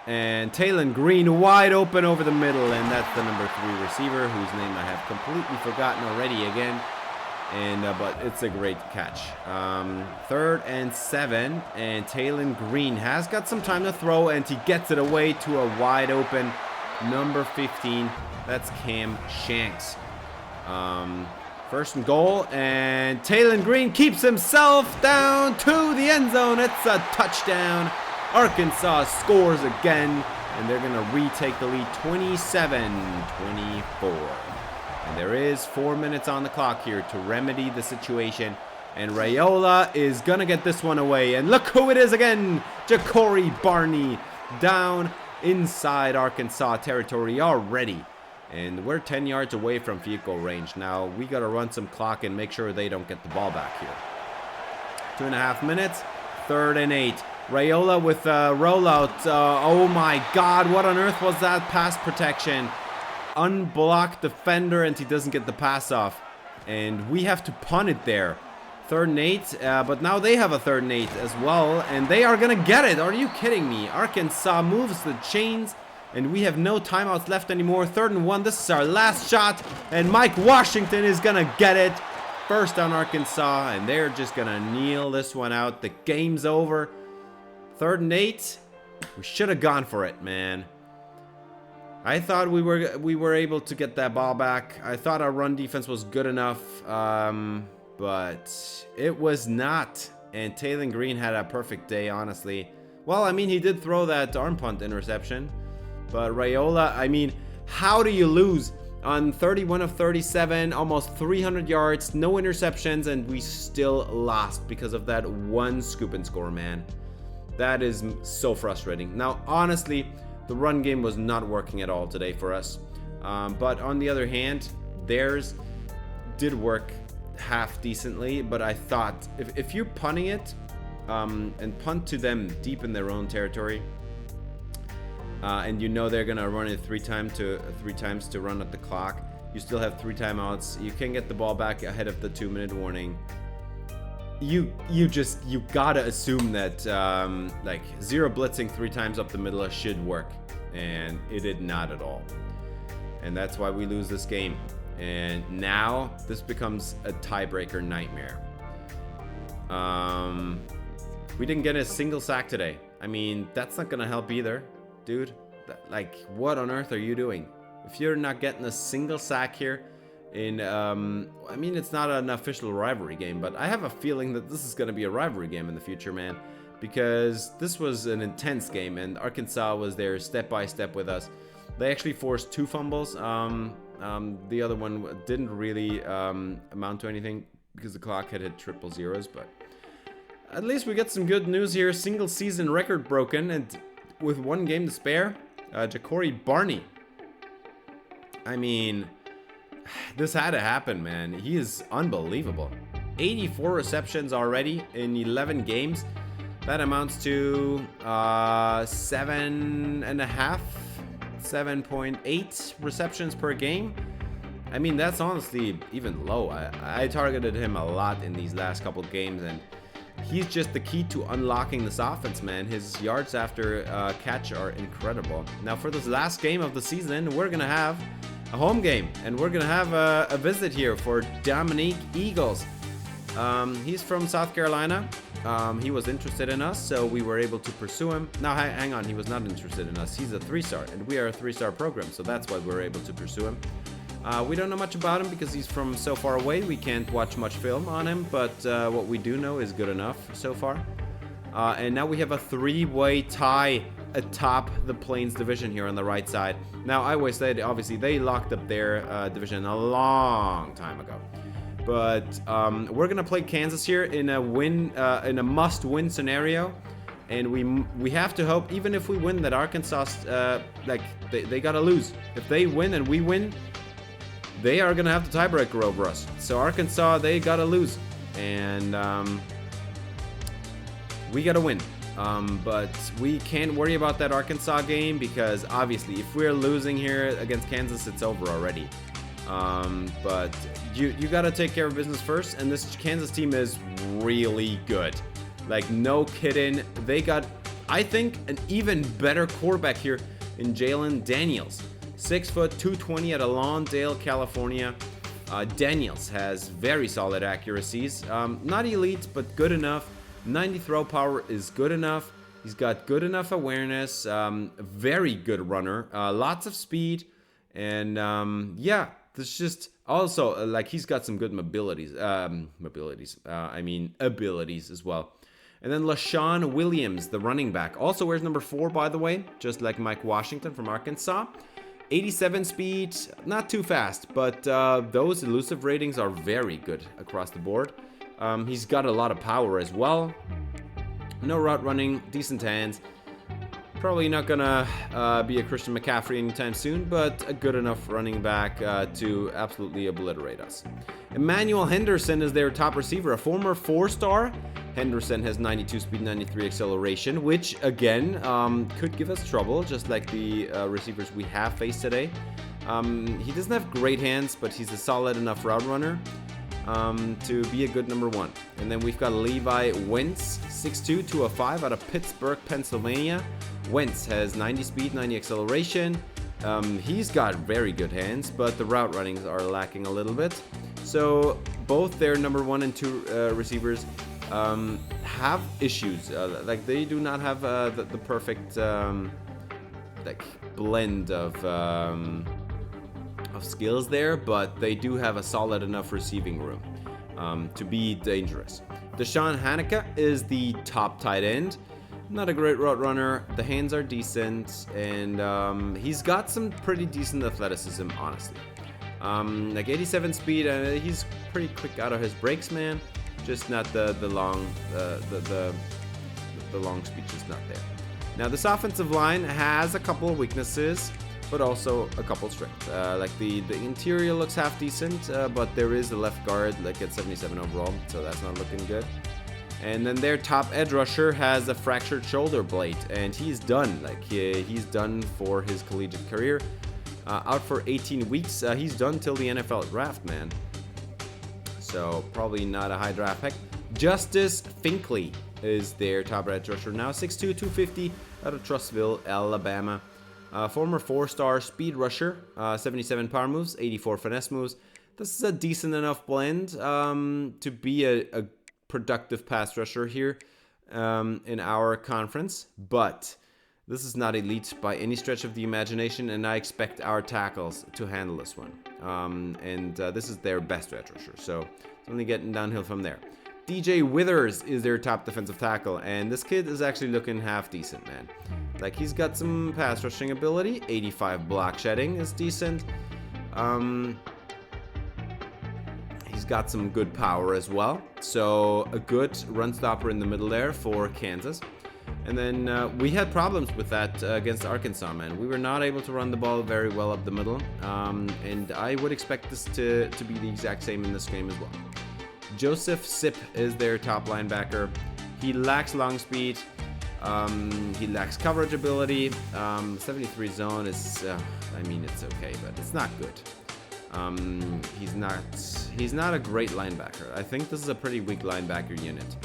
And Talon Green wide open over the middle. And that's the number 3 receiver, whose name I have completely forgotten already again. And but it's a great catch. 3rd and 7. And Talon Green has got some time to throw. And he gets it away to a wide open number 15. That's Cam Shanks. 1st and goal, and Talon Green keeps himself down to the end zone. It's a touchdown. Arkansas scores again, and they're going to retake the lead 27-24. And there is 4 minutes on the clock here to remedy the situation. And Raiola is going to get this one away. And look who it is again. Ja'Cory Barney down inside Arkansas territory already. And we're 10 yards away from field goal range. Now, we got to run some clock and make sure they don't get the ball back here. 2.5 minutes. 3rd and 8. Raiola with a rollout. Oh my God, what on earth was that pass protection? Unblocked defender, and he doesn't get the pass off. And we have to punt it there. 3rd and 8, but now they have a 3rd and 8 as well, and they are gonna get it. Are you kidding me? Arkansas moves the chains, and we have no timeouts left anymore. 3rd and 1, this is our last shot, and Mike Washington is gonna get it. First down Arkansas, and they're just gonna kneel this one out. The game's over. 3rd and 8, we should have gone for it, man. I thought we were able to get that ball back. I thought our run defense was good enough, but it was not. And Taylor Green had a perfect day, honestly. Well, I mean, he did throw that arm punt interception, but Raiola, I mean, how do you lose on 31 of 37, almost 300 yards, no interceptions, and we still lost because of that one scoop and score, man? That is so frustrating. Now, honestly, the run game was not working at all today for us. But on the other hand, theirs did work half decently. But I thought if you're punting it and punt to them deep in their own territory, and you know they're gonna run it three times to run at the clock, you still have 3 timeouts. You can get the ball back ahead of the 2-minute warning. You gotta assume that like 0 blitzing 3 times up the middle should work, and it did not at all, and that's why we lose this game. And now this becomes a tiebreaker nightmare. We didn't get a single sack today. I mean, that's not gonna help either, dude. Like, what on earth are you doing? If you're not getting a single sack here in I mean, it's not an official rivalry game, but I have a feeling that this is going to be a rivalry game in the future, man, because this was an intense game, and Arkansas was there step by step with us. They actually forced 2 fumbles. The other one didn't really amount to anything because the clock had hit 000s, but at least we get some good news here. Single season record broken, and with 1 game to spare, Ja'Cory Barney. I mean, this had to happen, man. He is unbelievable. 84 receptions already in 11 games. That amounts to 7.8 receptions per game. I mean, that's honestly even low. I targeted him a lot in these last couple games, and he's just the key to unlocking this offense, man. His yards after catch are incredible. Now, for this last game of the season, we're going to have a home game, and we're gonna have a visit here for Dominique Eagles. He's from South Carolina. He was interested in us, so we were able to pursue him. Now, hang on, he was not interested in us. He's a 3-star, and we are a 3-star program, so that's why we were able to pursue him. We don't know much about him because he's from so far away. We can't watch much film on him, but what we do know is good enough so far. And now we have a 3-way tie atop the Plains division here on the right side. Now, I always said, obviously, they locked up their division a long time ago. But we're going to play Kansas here in a must-win scenario. And we have to hope, even if we win, that Arkansas, they got to lose. If they win and we win, they are going to have the tiebreaker over us. So Arkansas, they got to lose. And we got to win. But we can't worry about that Arkansas game because obviously if we're losing here against Kansas, it's over already. But you got to take care of business first, and this Kansas team is really good. Like, no kidding. They got, I think, an even better quarterback here in Jalen Daniels. 6 foot, 220 out of Lawndale, California. Daniels has very solid accuracies. Not elite, but good enough. 90 throw power is good enough. He's got good enough awareness. Very good runner. Lots of speed. And yeah, this just also like he's got some good abilities as well. And then LaShawn Williams, the running back, also wears number 4, by the way, just like Mike Washington from Arkansas. 87 speed, not too fast, but those elusive ratings are very good across the board. He's got a lot of power as well. No route running, decent hands. Probably not gonna be a Christian McCaffrey anytime soon, but a good enough running back to absolutely obliterate us. Emmanuel Henderson is their top receiver, a former 4-star, Henderson has 92 speed, 93 acceleration, which again could give us trouble, just like the receivers we have faced today. He doesn't have great hands, but he's a solid enough route runner to be a good number 1. And then we've got Levi Wentz, 6'2", 205 out of Pittsburgh, Pennsylvania. Wentz has 90 speed, 90 acceleration. He's got very good hands, but the route runnings are lacking a little bit. So both their number 1 and 2 receivers have issues. Like they do not have the perfect like blend of skills there, but they do have a solid enough receiving room to be dangerous. Deshaun Haneke is the top tight end. Not a great route runner. The hands are decent, and he's got some pretty decent athleticism, honestly. Like 87 speed, he's pretty quick out of his breaks, man. Just not the long speed, just not there. Now this offensive line has a couple of weaknesses, but also a couple strengths. Like the interior looks half decent, but there is a left guard like at 77 overall, so that's not looking good. And then their top edge rusher has a fractured shoulder blade, and he's done. Like he's done for his collegiate career. Out for 18 weeks. He's done till the NFL draft, man. So probably not a high draft pick. Justice Finkley is their top edge rusher now, 6'2", 250 out of Trussville, Alabama. Former 4-star speed rusher, 77 power moves, 84 finesse moves. This is a decent enough blend to be a productive pass rusher here in our conference, but this is not elite by any stretch of the imagination, and I expect our tackles to handle this one. This is their best edge rusher, so it's only getting downhill from there. DJ Withers is their top defensive tackle, and this kid is actually looking half decent, man. Like, he's got some pass rushing ability. 85 block shedding is decent. He's got some good power as well. So a good run stopper in the middle there for Kansas. And then we had problems with that against Arkansas, man. We were not able to run the ball very well up the middle. And I would expect this to be the exact same in this game as well. Joseph Sipp is their top linebacker. He lacks long speed. He lacks coverage ability. 73 zone is, I mean, it's okay, but it's not good. He's not a great linebacker. I think this is a pretty weak linebacker unit.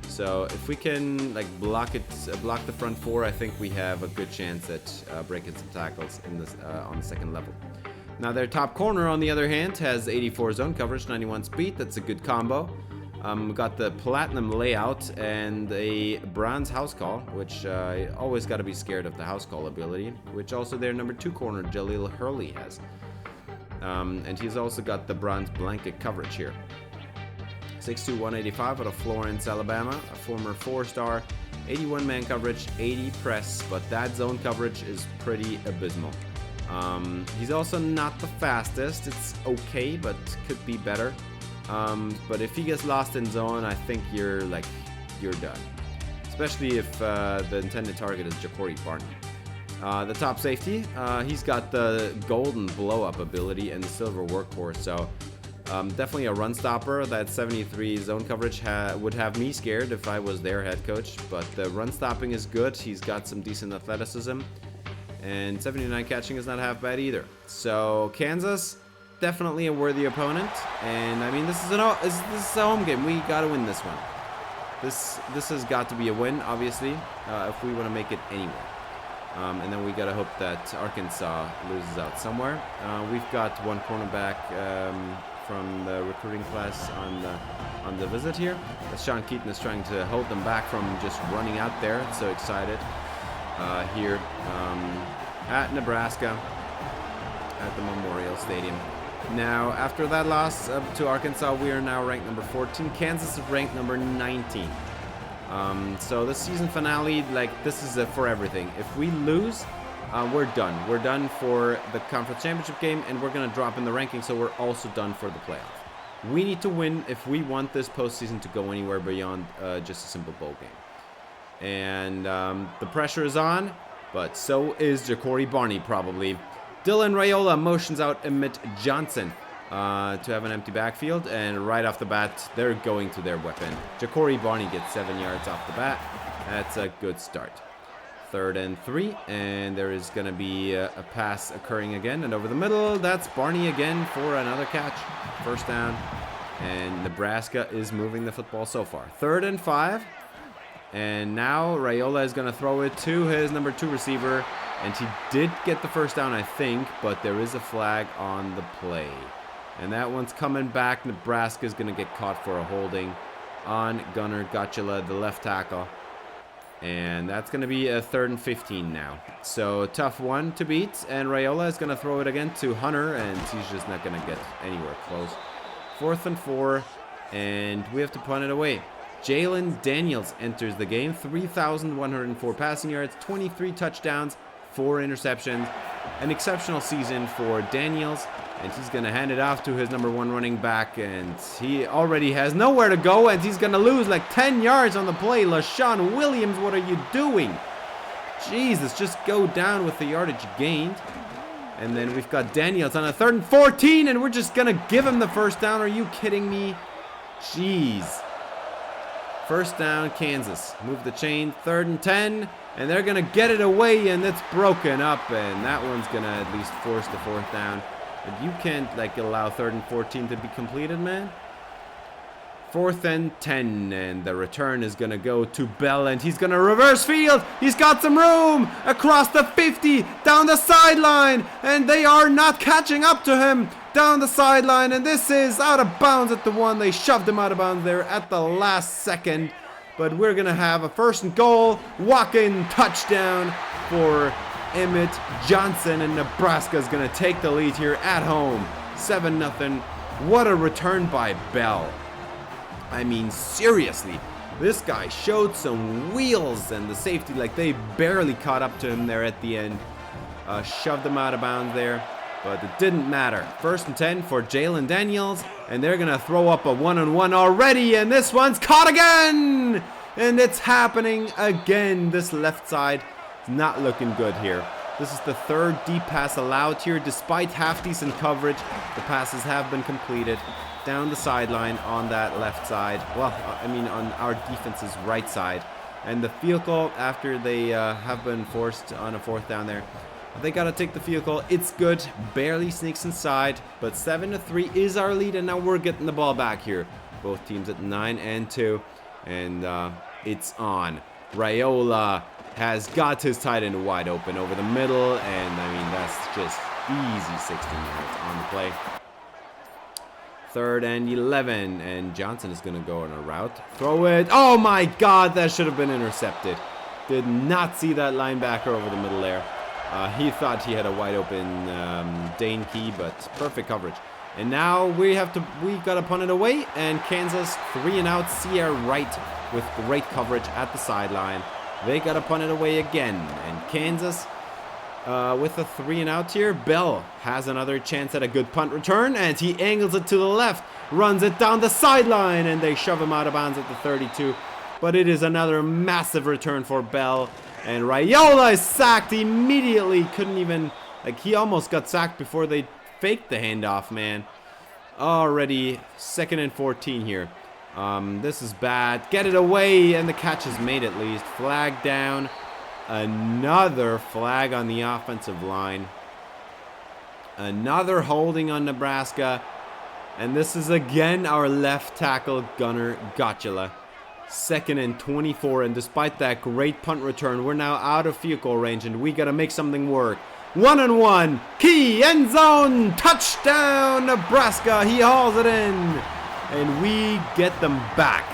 So if we can like block the front four, I think we have a good chance at breaking some tackles in this on the second level. Now their top corner, on the other hand, has 84 zone coverage, 91 speed. That's a good combo. We got the platinum layout and a bronze house call, which always got to be scared of the house call ability, which also their number 2 corner, Jaleel Hurley, has. And he's also got the bronze blanket coverage here. 6'2", 185 out of Florence, Alabama, a former 4-star, 81 man coverage, 80 press, but that zone coverage is pretty abysmal. He's also not the fastest. It's okay, but could be better. But if he gets lost in zone, I think you're done. Especially if the intended target is Ja'Cory Barney. The top safety, he's got the golden blow-up ability and the silver workhorse, so definitely a run stopper. That 73 zone coverage would have me scared if I was their head coach, but the run stopping is good. He's got some decent athleticism, and 79 catching is not half bad either. So Kansas, definitely a worthy opponent, and I mean this is a home game. We got to win this one. This has got to be a win, obviously, if we want to make it anywhere. And then we gotta hope that Arkansas loses out somewhere. We've got one cornerback from the recruiting class on the visit here. Sean Keaton is trying to hold them back from just running out there. So excited here at Nebraska at the Memorial Stadium. Now, after that loss to Arkansas, we are now ranked number 14. Kansas is ranked number 19. So the season finale, like, this is for everything. If we lose, we're done. We're done for the conference championship game, and we're going to drop in the ranking, so we're also done for the playoff. We need to win if we want this postseason to go anywhere beyond just a simple bowl game. And the pressure is on, but so is Ja'Cory Barney, probably. Dylan Raiola motions out Emmett Johnson. to have an empty backfield, and right off the bat, they're going to their weapon. Ja'Cory Barney gets 7 yards off the bat. That's a good start. 3rd and 3, and there is going to be a pass occurring again, and over the middle, that's Barney again for another catch. 1st down, and Nebraska is moving the football so far. 3rd and 5, and now Raiola is going to throw it to his number 2 receiver, and he did get the 1st down, I think, but there is a flag on the play. And that one's coming back. Nebraska is going to get caught for a holding on Gunnar Gotchula, the left tackle. And that's going to be a 3rd and 15 now. So tough one to beat. And Raiola is going to throw it again to Hunter, and he's just not going to get anywhere close. 4th and 4, and we have to punt it away. Jalen Daniels enters the game. 3,104 passing yards, 23 touchdowns, 4 interceptions. An exceptional season for Daniels. And he's going to hand it off to his number 1 running back. And he already has nowhere to go. And he's going to lose like 10 yards on the play. LaShawn Williams, what are you doing? Jesus, just go down with the yardage gained. And then we've got Daniels on a 3rd and 14. And we're just going to give him the 1st down. Are you kidding me? Jeez. 1st down, Kansas. Move the chain. 3rd and 10. And they're going to get it away. And it's broken up. And that one's going to at least force the 4th down. But you can't, like, allow 3rd and 14 to be completed, man. 4th and 10, and the return is going to go to Bell, and he's going to reverse field. He's got some room across the 50, down the sideline, and they are not catching up to him down the sideline, and this is out of bounds at the 1. They shoved him out of bounds there at the last second, but we're going to have a 1st and goal, walk-in touchdown for Emmett Johnson, and Nebraska is going to take the lead here at home. 7-0. What a return by Bell. I mean, seriously, this guy showed some wheels, and the safety, like, they barely caught up to him there at the end. Shoved him out of bounds there, but it didn't matter. 1st and 10 for Jalen Daniels, and they're going to throw up a 1-on-1 already, and this one's caught again! And it's happening again. This left side not looking good here. This is the 3rd deep pass allowed here. Despite half-decent coverage, the passes have been completed down the sideline on that left side. Well, I mean on our defense's right side. And the field goal, after they have been forced on a 4th down there, they got to take the field goal. It's good. Barely sneaks inside. But 7-3 is our lead, and now we're getting the ball back here. Both teams at 9 and 2. And it's on. Raiola has got his tight end wide open over the middle, and I mean, that's just easy 16 yards on the play. 3rd and 11, and Johnson is going to go on a route. Throw it. Oh my God, that should have been intercepted. Did not see that linebacker over the middle there. He thought he had a wide open Dane Key, but perfect coverage. And now we got to punt it away, and Kansas 3 and out. Sierra Wright with great coverage at the sideline. They got to punt it away again, and Kansas with a 3 and out here. Bell has another chance at a good punt return, and he angles it to the left, runs it down the sideline, and they shove him out of bounds at the 32. But it is another massive return for Bell, and Raiola is sacked immediately. Couldn't even, like, he almost got sacked before they faked the handoff, man. Already 2nd and 14 here. This is bad. Get it away, and the catch is made at least. Flag down. Another flag on the offensive line. Another holding on Nebraska. And this is again our left tackle, Gunnar Gotchula. 2nd and 24, and despite that great punt return, we're now out of field goal range, and we got to make something work. 1-on-1, key, end zone, touchdown, Nebraska. He hauls it in, and we get them back.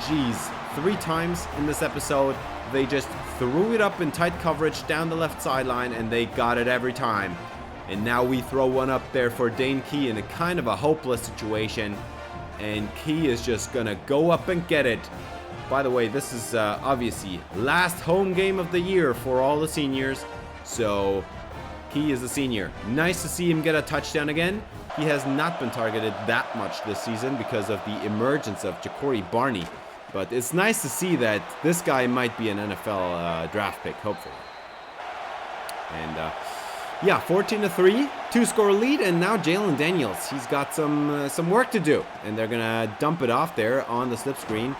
Jeez, 3 times in this episode, they just threw it up in tight coverage down the left sideline, and they got it every time. And now we throw one up there for Dane Key in a kind of a hopeless situation, and Key is just gonna go up and get it. By the way, this is obviously last home game of the year for all the seniors. So, Key is a senior. Nice to see him get a touchdown again. He has not been targeted that much this season because of the emergence of Ja'Cory Barney. But it's nice to see that this guy might be an NFL draft pick, hopefully. And yeah, 14-3, 2-score lead, and now Jalen Daniels, he's got some work to do, and they're gonna dump it off there on the slip screen,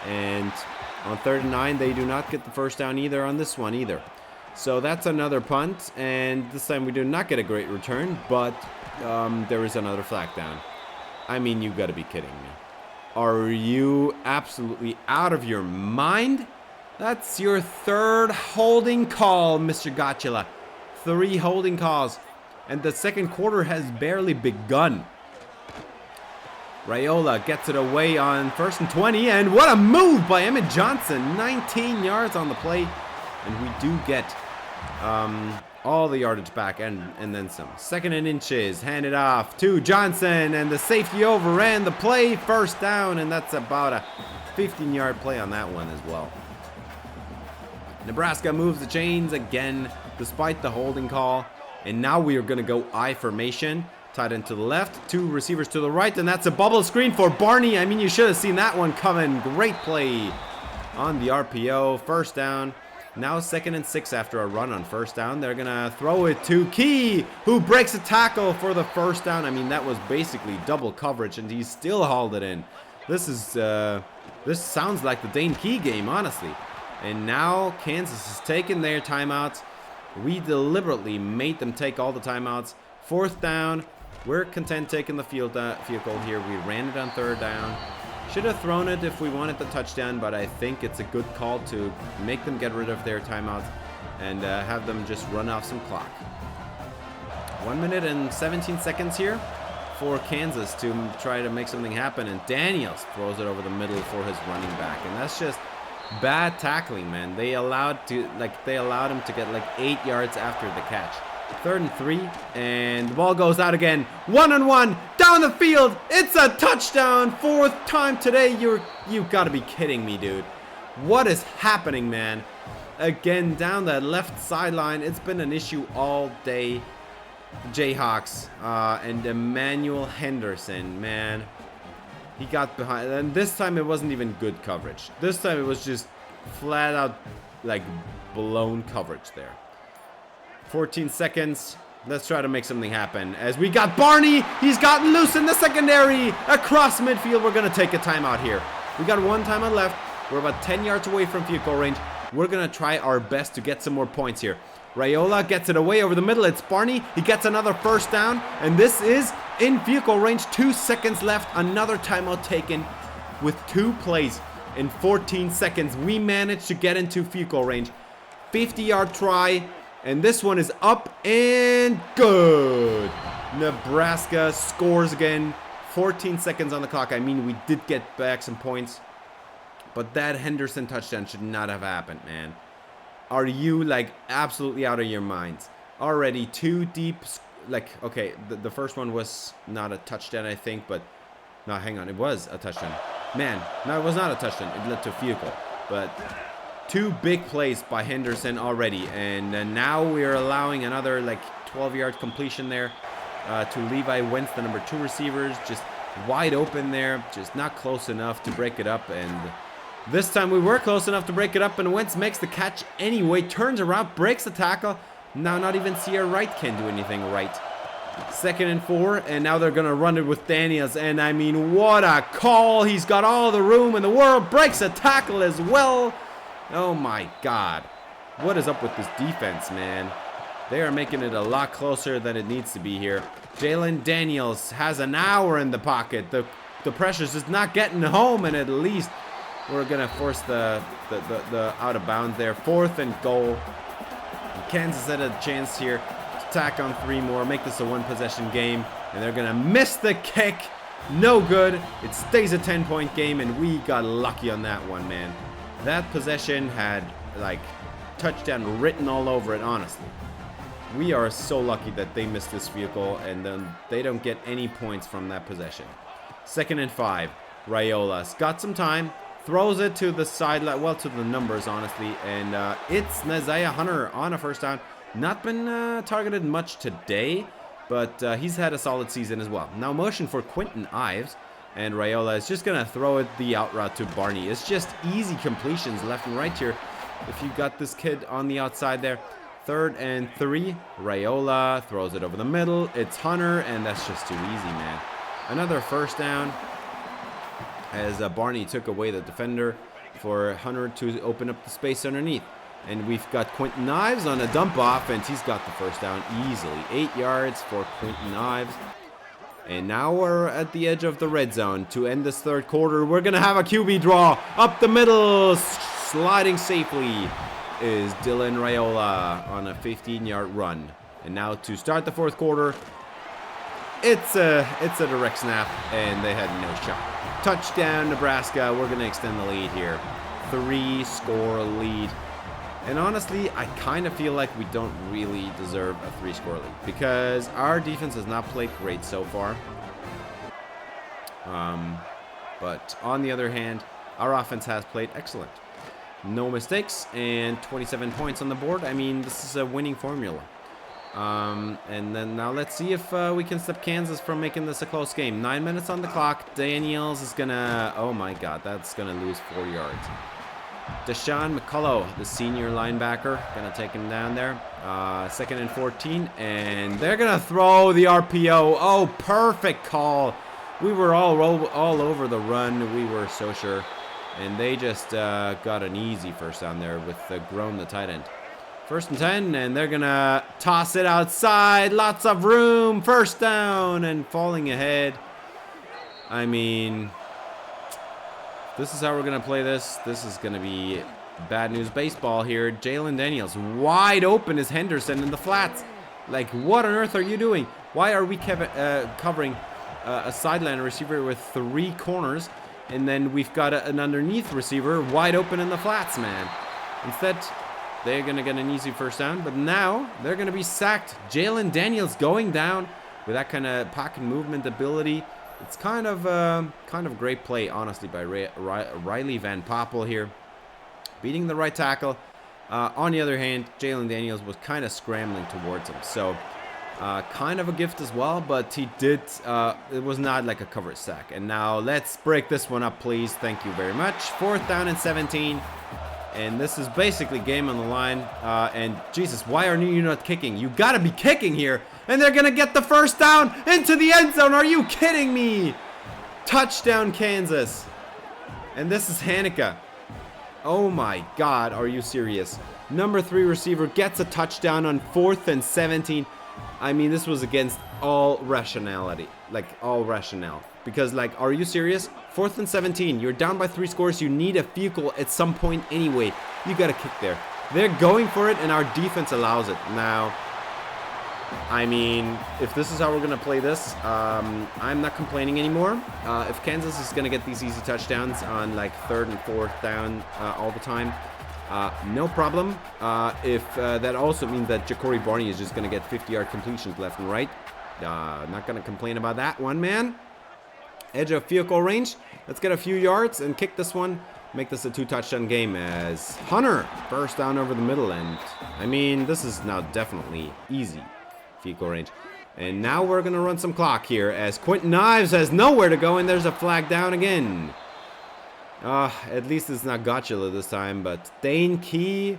and on 3rd and 9, they do not get the first down either on this one either. So that's another punt, and this time we do not get a great return, but there is another flag down. I mean, you gotta be kidding me. Are you absolutely out of your mind? That's your 3rd holding call, Mr. Gotchula. 3 holding calls, and the second quarter has barely begun. Raiola gets it away on 1st and 20, and what a move by Emmett Johnson. 19 yards on the play, and we do get all the yardage back and then some. 2nd and inches, handed off to Johnson, and the safety overran the play. 1st down, and that's about a 15-yard play on that one as well. Nebraska moves the chains again despite the holding call, and now we are going to go I formation. Tight end to the left, 2 receivers to the right, and that's a bubble screen for Barney. I mean, you should have seen that one coming. Great play on the RPO. 1st down. Now 2nd and 6 after a run on 1st down. They're going to throw it to Key, who breaks a tackle for the 1st down. I mean, that was basically double coverage, and he still hauled it in. This sounds like the Dane Key game, honestly. And now Kansas is taking their timeouts. We deliberately made them take all the timeouts. 4th down. We're content taking the field goal here. We ran it on 3rd down. Should have thrown it if we wanted the touchdown, but I think it's a good call to make them get rid of their timeouts and have them just run off some clock. 1 minute and 17 seconds here for Kansas to try to make something happen, and Daniels throws it over the middle for his running back, and that's just bad tackling, man. They allowed him to get like 8 yards after the catch. 3rd and 3, and the ball goes out again. 1-on-1 down the field. It's a touchdown. 4th time today. You've got to be kidding me, dude. What is happening, man? Again, down that left sideline. It's been an issue all day. Jayhawks and Emmanuel Henderson, man. He got behind, and this time it wasn't even good coverage. This time it was just flat out like blown coverage there. 14 seconds. Let's try to make something happen. As we got Barney, he's gotten loose in the secondary. Across midfield, we're going to take a timeout here. We got 1 timeout left. We're about 10 yards away from field goal range. We're going to try our best to get some more points here. Raiola gets it away over the middle. It's Barney. He gets another 1st down, and this is in field goal range. 2 seconds left. Another timeout taken with 2 plays in 14 seconds. We managed to get into field goal range. 50-yard try. And this one is up and good. Nebraska scores again. 14 seconds on the clock. I mean, we did get back some points. But that Henderson touchdown should not have happened, man. Are you, like, absolutely out of your minds? Already 2 deep. Like, okay, the first one was not a touchdown, I think. But, no, hang on. It was a touchdown. Man, no, it was not a touchdown. It led to a field goal. But 2 big plays by Henderson already, and now we are allowing another like 12-yard completion there to Levi Wentz, the number 2 receivers, just wide open there, just not close enough to break it up. And this time we were close enough to break it up, and Wentz makes the catch anyway, turns around, breaks the tackle. Now not even Sierra Wright can do anything right. 2nd and 4, and now they're gonna run it with Daniels, and I mean, what a call. He's got all the room in the world, breaks a tackle as well. Oh my God. What is up with this defense, man? They are making it a lot closer than it needs to be here. Jalen Daniels has an hour in the pocket. The pressure's just not getting home, and at least we're going to force the out of bounds there. 4th and goal. Kansas had a chance here to tack on 3 more, make this a 1-possession game, and they're going to miss the kick. No good. It stays a 10-point game, and we got lucky on that one, man. That possession had, like, touchdown written all over it, honestly. We are so lucky that they missed this field goal, and then they don't get any points from that possession. 2nd and 5. Raiola's got some time, throws it to the sideline, well, to the numbers, honestly, and it's Neziah Hunter on a 1st down. Not been targeted much today, but he's had a solid season as well. Now motion for Quentin Ives. And Raiola is just going to throw it the out route to Barney. It's just easy completions left and right here if you got this kid on the outside there. 3rd and 3. Raiola throws it over the middle. It's Hunter, and that's just too easy, man. Another first down as Barney took away the defender for Hunter to open up the space underneath. And we've got Quentin Ives on a dump off, and he's got the first down easily. 8 yards for Quentin Ives. And now we're at the edge of the red zone. To end this 3rd quarter, we're going to have a QB draw. Up the middle, sliding safely, is Dylan Raiola on a 15-yard run. And now to start the 4th quarter, it's a direct snap, and they had no shot. Touchdown, Nebraska. We're going to extend the lead here. 3-score lead. And honestly, I kind of feel like we don't really deserve a 3-score lead because our defense has not played great so far. But on the other hand, our offense has played excellent. No mistakes and 27 points on the board. I mean, this is a winning formula. And then now let's see if we can stop Kansas from making this a close game. 9 minutes on the clock. Daniels is gonna, oh my God, that's gonna lose 4 yards. Deshaun McCullough, the senior linebacker, gonna take him down there. 2nd and 14, and they're gonna throw the RPO. Oh, perfect call. We were all over the run. We were so sure, and they just got an easy first down there with Grown, the tight end. 1st and 10, and they're gonna toss it outside. Lots of room. First down, and falling ahead. I mean, this is how we're going to play this. This is going to be bad news baseball here. Jalen Daniels wide open is Henderson in the flats. Like, what on earth are you doing? Why are we covering a sideline receiver with 3 corners, and then we've got an underneath receiver wide open in the flats, man? Instead, they're going to get an easy first down, but now they're going to be sacked. Jalen Daniels going down with that kind of pocket movement ability. It's kind of great play, honestly, by Riley Van Poppel here, beating the right tackle. On the other hand, Jalen Daniels was kind of scrambling towards him, so kind of a gift as well. But he did. It was not like a coverage sack. And now let's break this one up, please. Thank you very much. 4th down and 17, and this is basically game on the line. And Jesus, why are you not kicking? You gotta be kicking here. And they're going to get the first down into the end zone. Are you kidding me? Touchdown, Kansas. And this is Hanukkah. Oh my God, are you serious? Number 3 receiver gets a touchdown on 4th and 17. I mean, this was against all rationality. Like, all rationale. Because, like, are you serious? 4th and 17. You're down by 3 scores. You need a field goal at some point anyway. You got to kick there. They're going for it, and our defense allows it. Now, I mean, if this is how we're going to play this, I'm not complaining anymore. If Kansas is going to get these easy touchdowns on like 3rd and 4th down all the time, no problem. If that also means that Ja'Cory Barney is just going to get 50-yard completions left and right, not going to complain about that one, man. Edge of field goal range. Let's get a few yards and kick this one. Make this a 2-touchdown game as Hunter first down over the middle. And I mean, this is now definitely easy field goal range. And now we're going to run some clock here as Quentin Ives has nowhere to go, and there's a flag down again. At least it's not Gotcha this time, but Dane Key,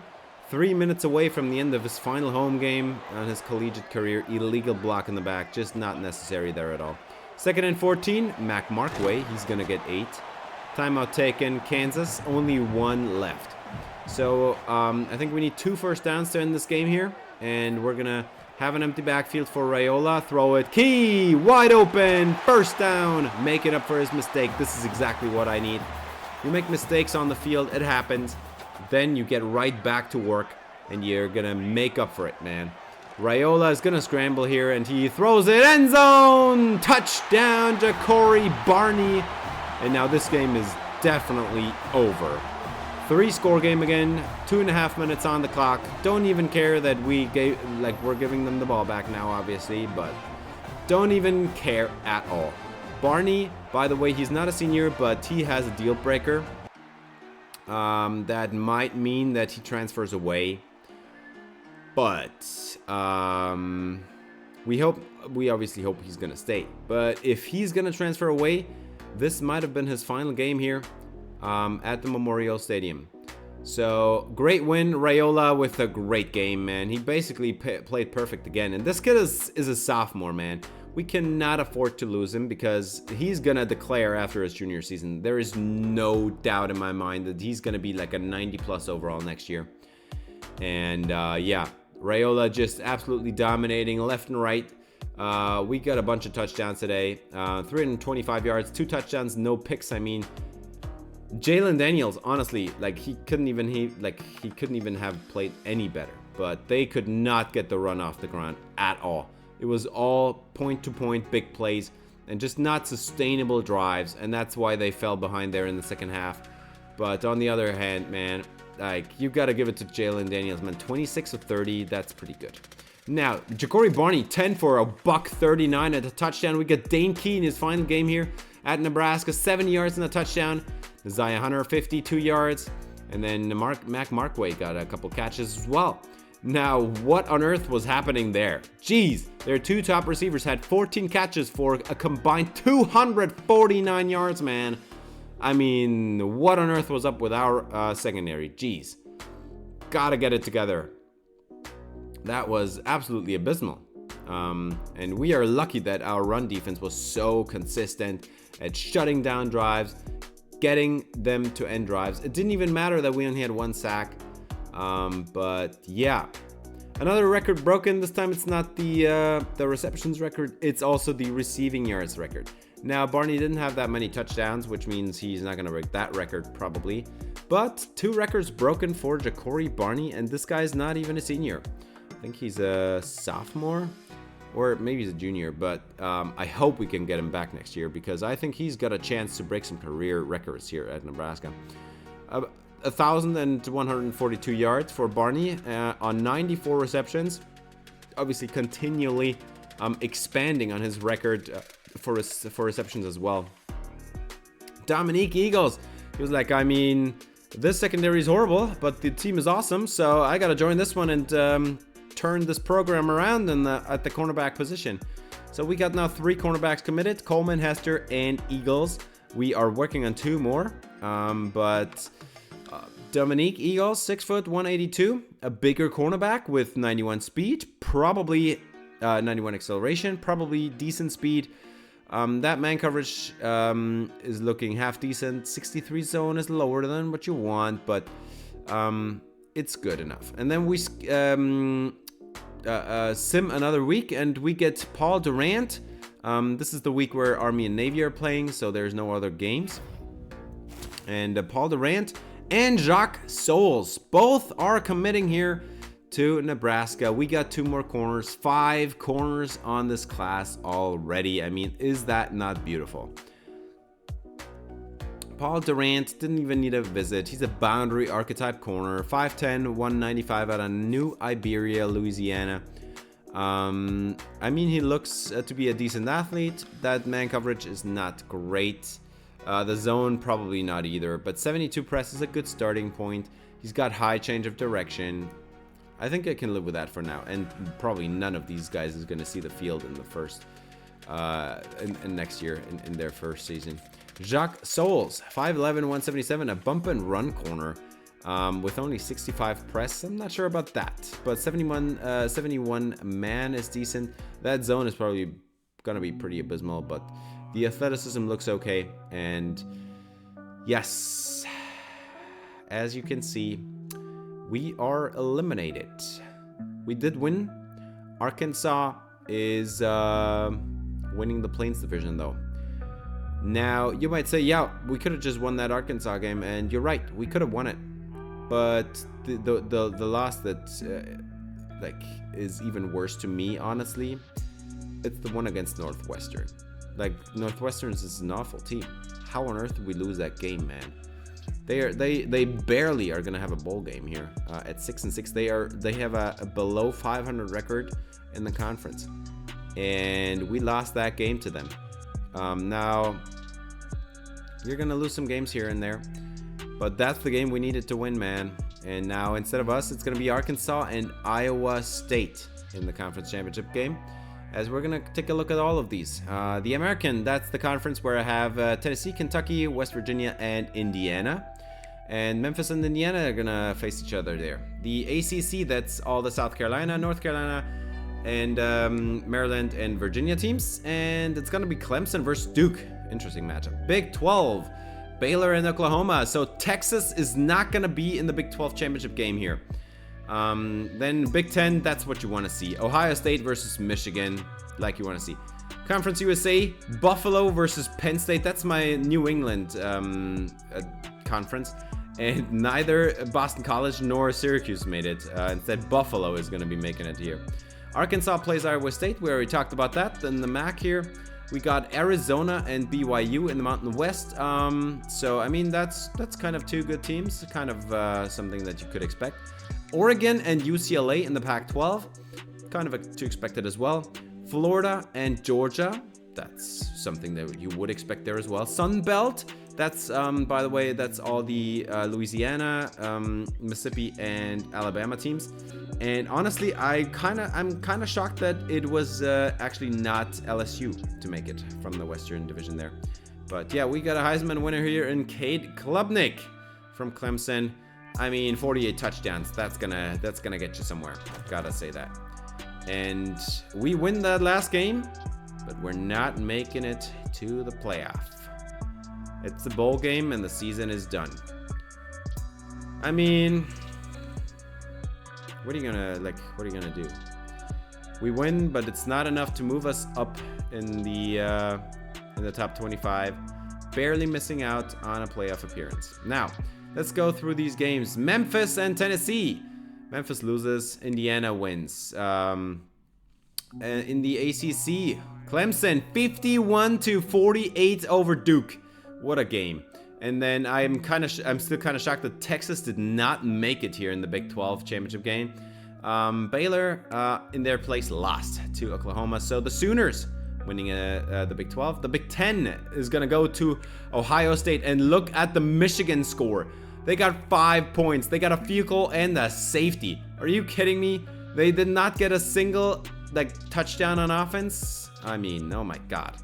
3 minutes away from the end of his final home game on his collegiate career. Illegal block in the back, just not necessary there at all. 2nd and 14, Mac Markway, he's going to get 8. Timeout taken, Kansas, only 1 left. So I think we need 2 first downs to end this game here, and we're going to have an empty backfield for Raiola. Throw it. Key wide open. First down. Make it up for his mistake. This is exactly what I need. You make mistakes on the field. It happens. Then you get right back to work, and you're going to make up for it, man. Raiola is going to scramble here, and he throws it. End zone. Touchdown, Ja'Cory Barney. And now this game is definitely over. 3-score game again, 2.5 minutes on the clock. Don't even care that we're giving them the ball back now, obviously, but don't even care at all. Barney, by the way, he's not a senior, but he has a deal breaker. That might mean that he transfers away. But we obviously hope he's gonna stay. But if he's gonna transfer away, this might have been his final game here at the Memorial Stadium. So, great win. Raiola with a great game, man. He basically played perfect again. And this kid is a sophomore, man. We cannot afford to lose him because he's going to declare after his junior season. There is no doubt in my mind that he's going to be like a 90+ overall next year. And yeah, Raiola just absolutely dominating left and right. We got a bunch of touchdowns today. 325 yards, 2 touchdowns, no picks. I mean, Jalen Daniels, honestly, like he couldn't even have played any better. But they could not get the run off the ground at all. It was all point-to-point big plays and just not sustainable drives, and that's why they fell behind there in the second half. But on the other hand, man, like you got to give it to Jalen Daniels, man. 26 of 30, that's pretty good. Now, Ja'Cory Barney, 10 for a $139 at a touchdown. We got Dane Key in his final game here at Nebraska, 7 yards and a touchdown. Zion Hunter, 52 yards. And then Mac Markway got a couple catches as well. Now, what on earth was happening there? Jeez, their 2 top receivers had 14 catches for a combined 249 yards, man. I mean, what on earth was up with our secondary? Jeez. Gotta get it together. That was absolutely abysmal. And we are lucky that our run defense was so consistent at shutting down drives, getting them to end drives. It didn't even matter that we only had 1 sack. But yeah, another record broken. This time it's not the receptions record. It's also the receiving yards record. Now, Barney didn't have that many touchdowns, which means he's not going to break that record probably. But 2 records broken for Ja'Cory Barney, and this guy's not even a senior. I think he's a sophomore, or maybe he's a junior, but I hope we can get him back next year because I think he's got a chance to break some career records here at Nebraska. 1,142 yards for Barney on 94 receptions. Obviously, continually expanding on his record for receptions as well. Dominique Eagles, he was like, I mean, this secondary is horrible, but the team is awesome, so I got to join this one and turn this program around at the cornerback position. So we got now 3 cornerbacks committed, Coleman, Hester, and Eagles. We are working on 2 more, but Dominique Eagles, 6 foot, 182, a bigger cornerback with 91 speed, probably 91 acceleration, probably decent speed. That man coverage is looking half decent. 63 zone is lower than what you want, but it's good enough. And then we sim another week, and we get Paul Durant. This is the week where Army and Navy are playing, so there's no other games. And Paul Durant and Jacques Souls both are committing here to Nebraska. We got 2 more corners, 5 corners on this class already. I mean, is that not beautiful? Paul Durant didn't even need a visit. He's a boundary archetype corner, 5'10", 195 out of New Iberia, Louisiana. I mean, he looks to be a decent athlete. That man coverage is not great. The zone, probably not either, but 72 press is a good starting point. He's got high change of direction. I think I can live with that for now, and probably none of these guys is going to see the field in the first, in next year, in their first season. Jacques Souls, 5'11", 177, a bump and run corner with only 65 press. I'm not sure about that, but 71 man is decent. That zone is probably going to be pretty abysmal, but the athleticism looks okay. And yes, as you can see, we are eliminated. We did win. Arkansas is winning the Plains division though. Now, you might say, yeah, we could have just won that Arkansas game, and you're right, we could have won it. But the loss that like is even worse to me, honestly, it's the one against Northwestern. Like, Northwestern is an awful team. How on earth did we lose that game, man? They barely are gonna have a bowl game here at 6-6. They have a below 500 record in the conference, and we lost that game to them. Now you're gonna lose some games here and there, but that's the game we needed to win, man. And now instead of us, it's gonna be Arkansas and Iowa State in the conference championship game, as we're gonna take a look at all of these. The American, that's the conference where I have Tennessee, Kentucky, West Virginia, and Indiana. And Memphis and Indiana are gonna face each other there. The ACC, that's all the South Carolina, North Carolina, and Maryland and Virginia teams. And it's gonna be Clemson versus Duke. Interesting matchup. Big 12, Baylor and Oklahoma. So Texas is not gonna be in the Big 12 championship game here. Then Big 10, that's what you want to see. Ohio State versus Michigan, like you want to see. Conference USA, Buffalo versus Penn State. That's my New England conference. And neither Boston College nor Syracuse made it. Instead, Buffalo is going to be making it here. Arkansas plays Iowa State. We already talked about that. Then the MAC here, we got Arizona and BYU in the Mountain West. So, I mean, that's kind of two good teams. Kind of something that you could expect. Oregon and UCLA in the Pac-12. Kind of to expect it as well. Florida and Georgia. That's something that you would expect there as well. Sun Belt. That's, by the way, that's all the Louisiana, Mississippi, and Alabama teams. And honestly, I'm kind of shocked that it was actually not LSU to make it from the Western Division there. But yeah, we got a Heisman winner here in Cade Klubnik from Clemson. I mean, 48 touchdowns. That's gonna get you somewhere. Gotta say that. And we win that last game, but we're not making it to the playoff. It's a bowl game and the season is done. I mean, what are you gonna do? We win, but it's not enough to move us up in the top 25. Barely missing out on a playoff appearance. Now, let's go through these games. Memphis and Tennessee. Memphis loses, Indiana wins. In the ACC, Clemson 51-48 over Duke. What a game. And then I'm still kind of shocked that Texas did not make it here in the Big 12 championship game. Baylor, in their place, lost to Oklahoma. So the Sooners winning the Big 12. The Big 10 is going to go to Ohio State. And look at the Michigan score. They got 5 points. They got a field goal and a safety. Are you kidding me? They did not get a single touchdown on offense. I mean, oh my God.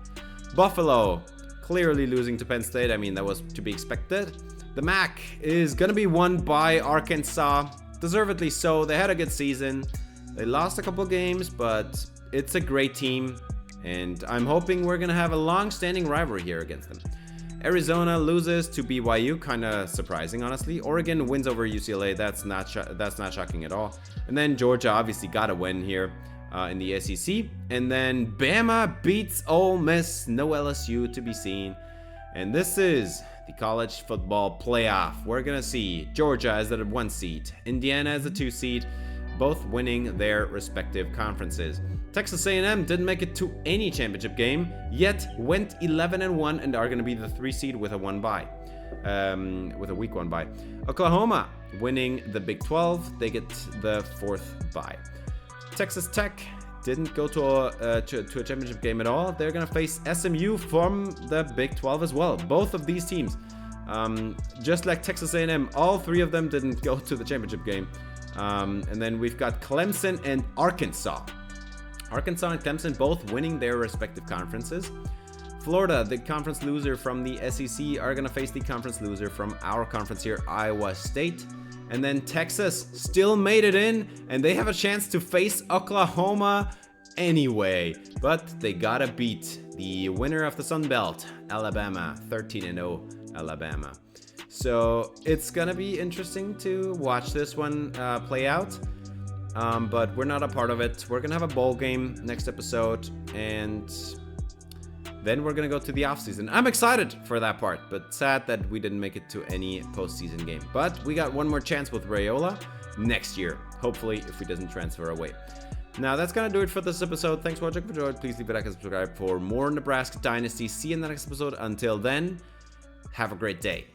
Buffalo clearly losing to Penn State. I mean, that was to be expected. The MAC is going to be won by Arkansas. Deservedly so. They had a good season. They lost a couple games, but it's a great team. And I'm hoping we're going to have a long-standing rivalry here against them. Arizona loses to BYU, kind of surprising, honestly. Oregon wins over UCLA. That's not shocking at all. And then Georgia obviously got a win here in the SEC. And then Bama beats Ole Miss. No LSU to be seen. And this is the college football playoff. We're gonna see Georgia as the 1 seed, Indiana as the 2 seed, both winning their respective conferences. Texas A&M didn't make it to any championship game, yet went 11-1 and are going to be the 3 seed with a week 1 bye. Oklahoma winning the Big 12, they get the 4th bye. Texas Tech didn't go to a championship game at all. They're going to face SMU from the Big 12 as well. Both of these teams, just like Texas A&M, all 3 of them didn't go to the championship game. And then we've got Clemson and Arkansas. Arkansas and Clemson both winning their respective conferences. Florida, the conference loser from the SEC, are going to face the conference loser from our conference here, Iowa State. And then Texas still made it in, and they have a chance to face Oklahoma anyway. But they got to beat the winner of the Sun Belt, Alabama, 13-0 Alabama. So it's going to be interesting to watch this one play out. But we're not a part of it. We're going to have a bowl game next episode, and then we're going to go to the offseason. I'm excited for that part, but sad that we didn't make it to any postseason game. But we got one more chance with Raiola next year, hopefully, if he doesn't transfer away. Now, that's going to do it for this episode. Thanks for watching. If you enjoyed, please leave a like and subscribe for more Nebraska Dynasty. See you in the next episode. Until then, have a great day.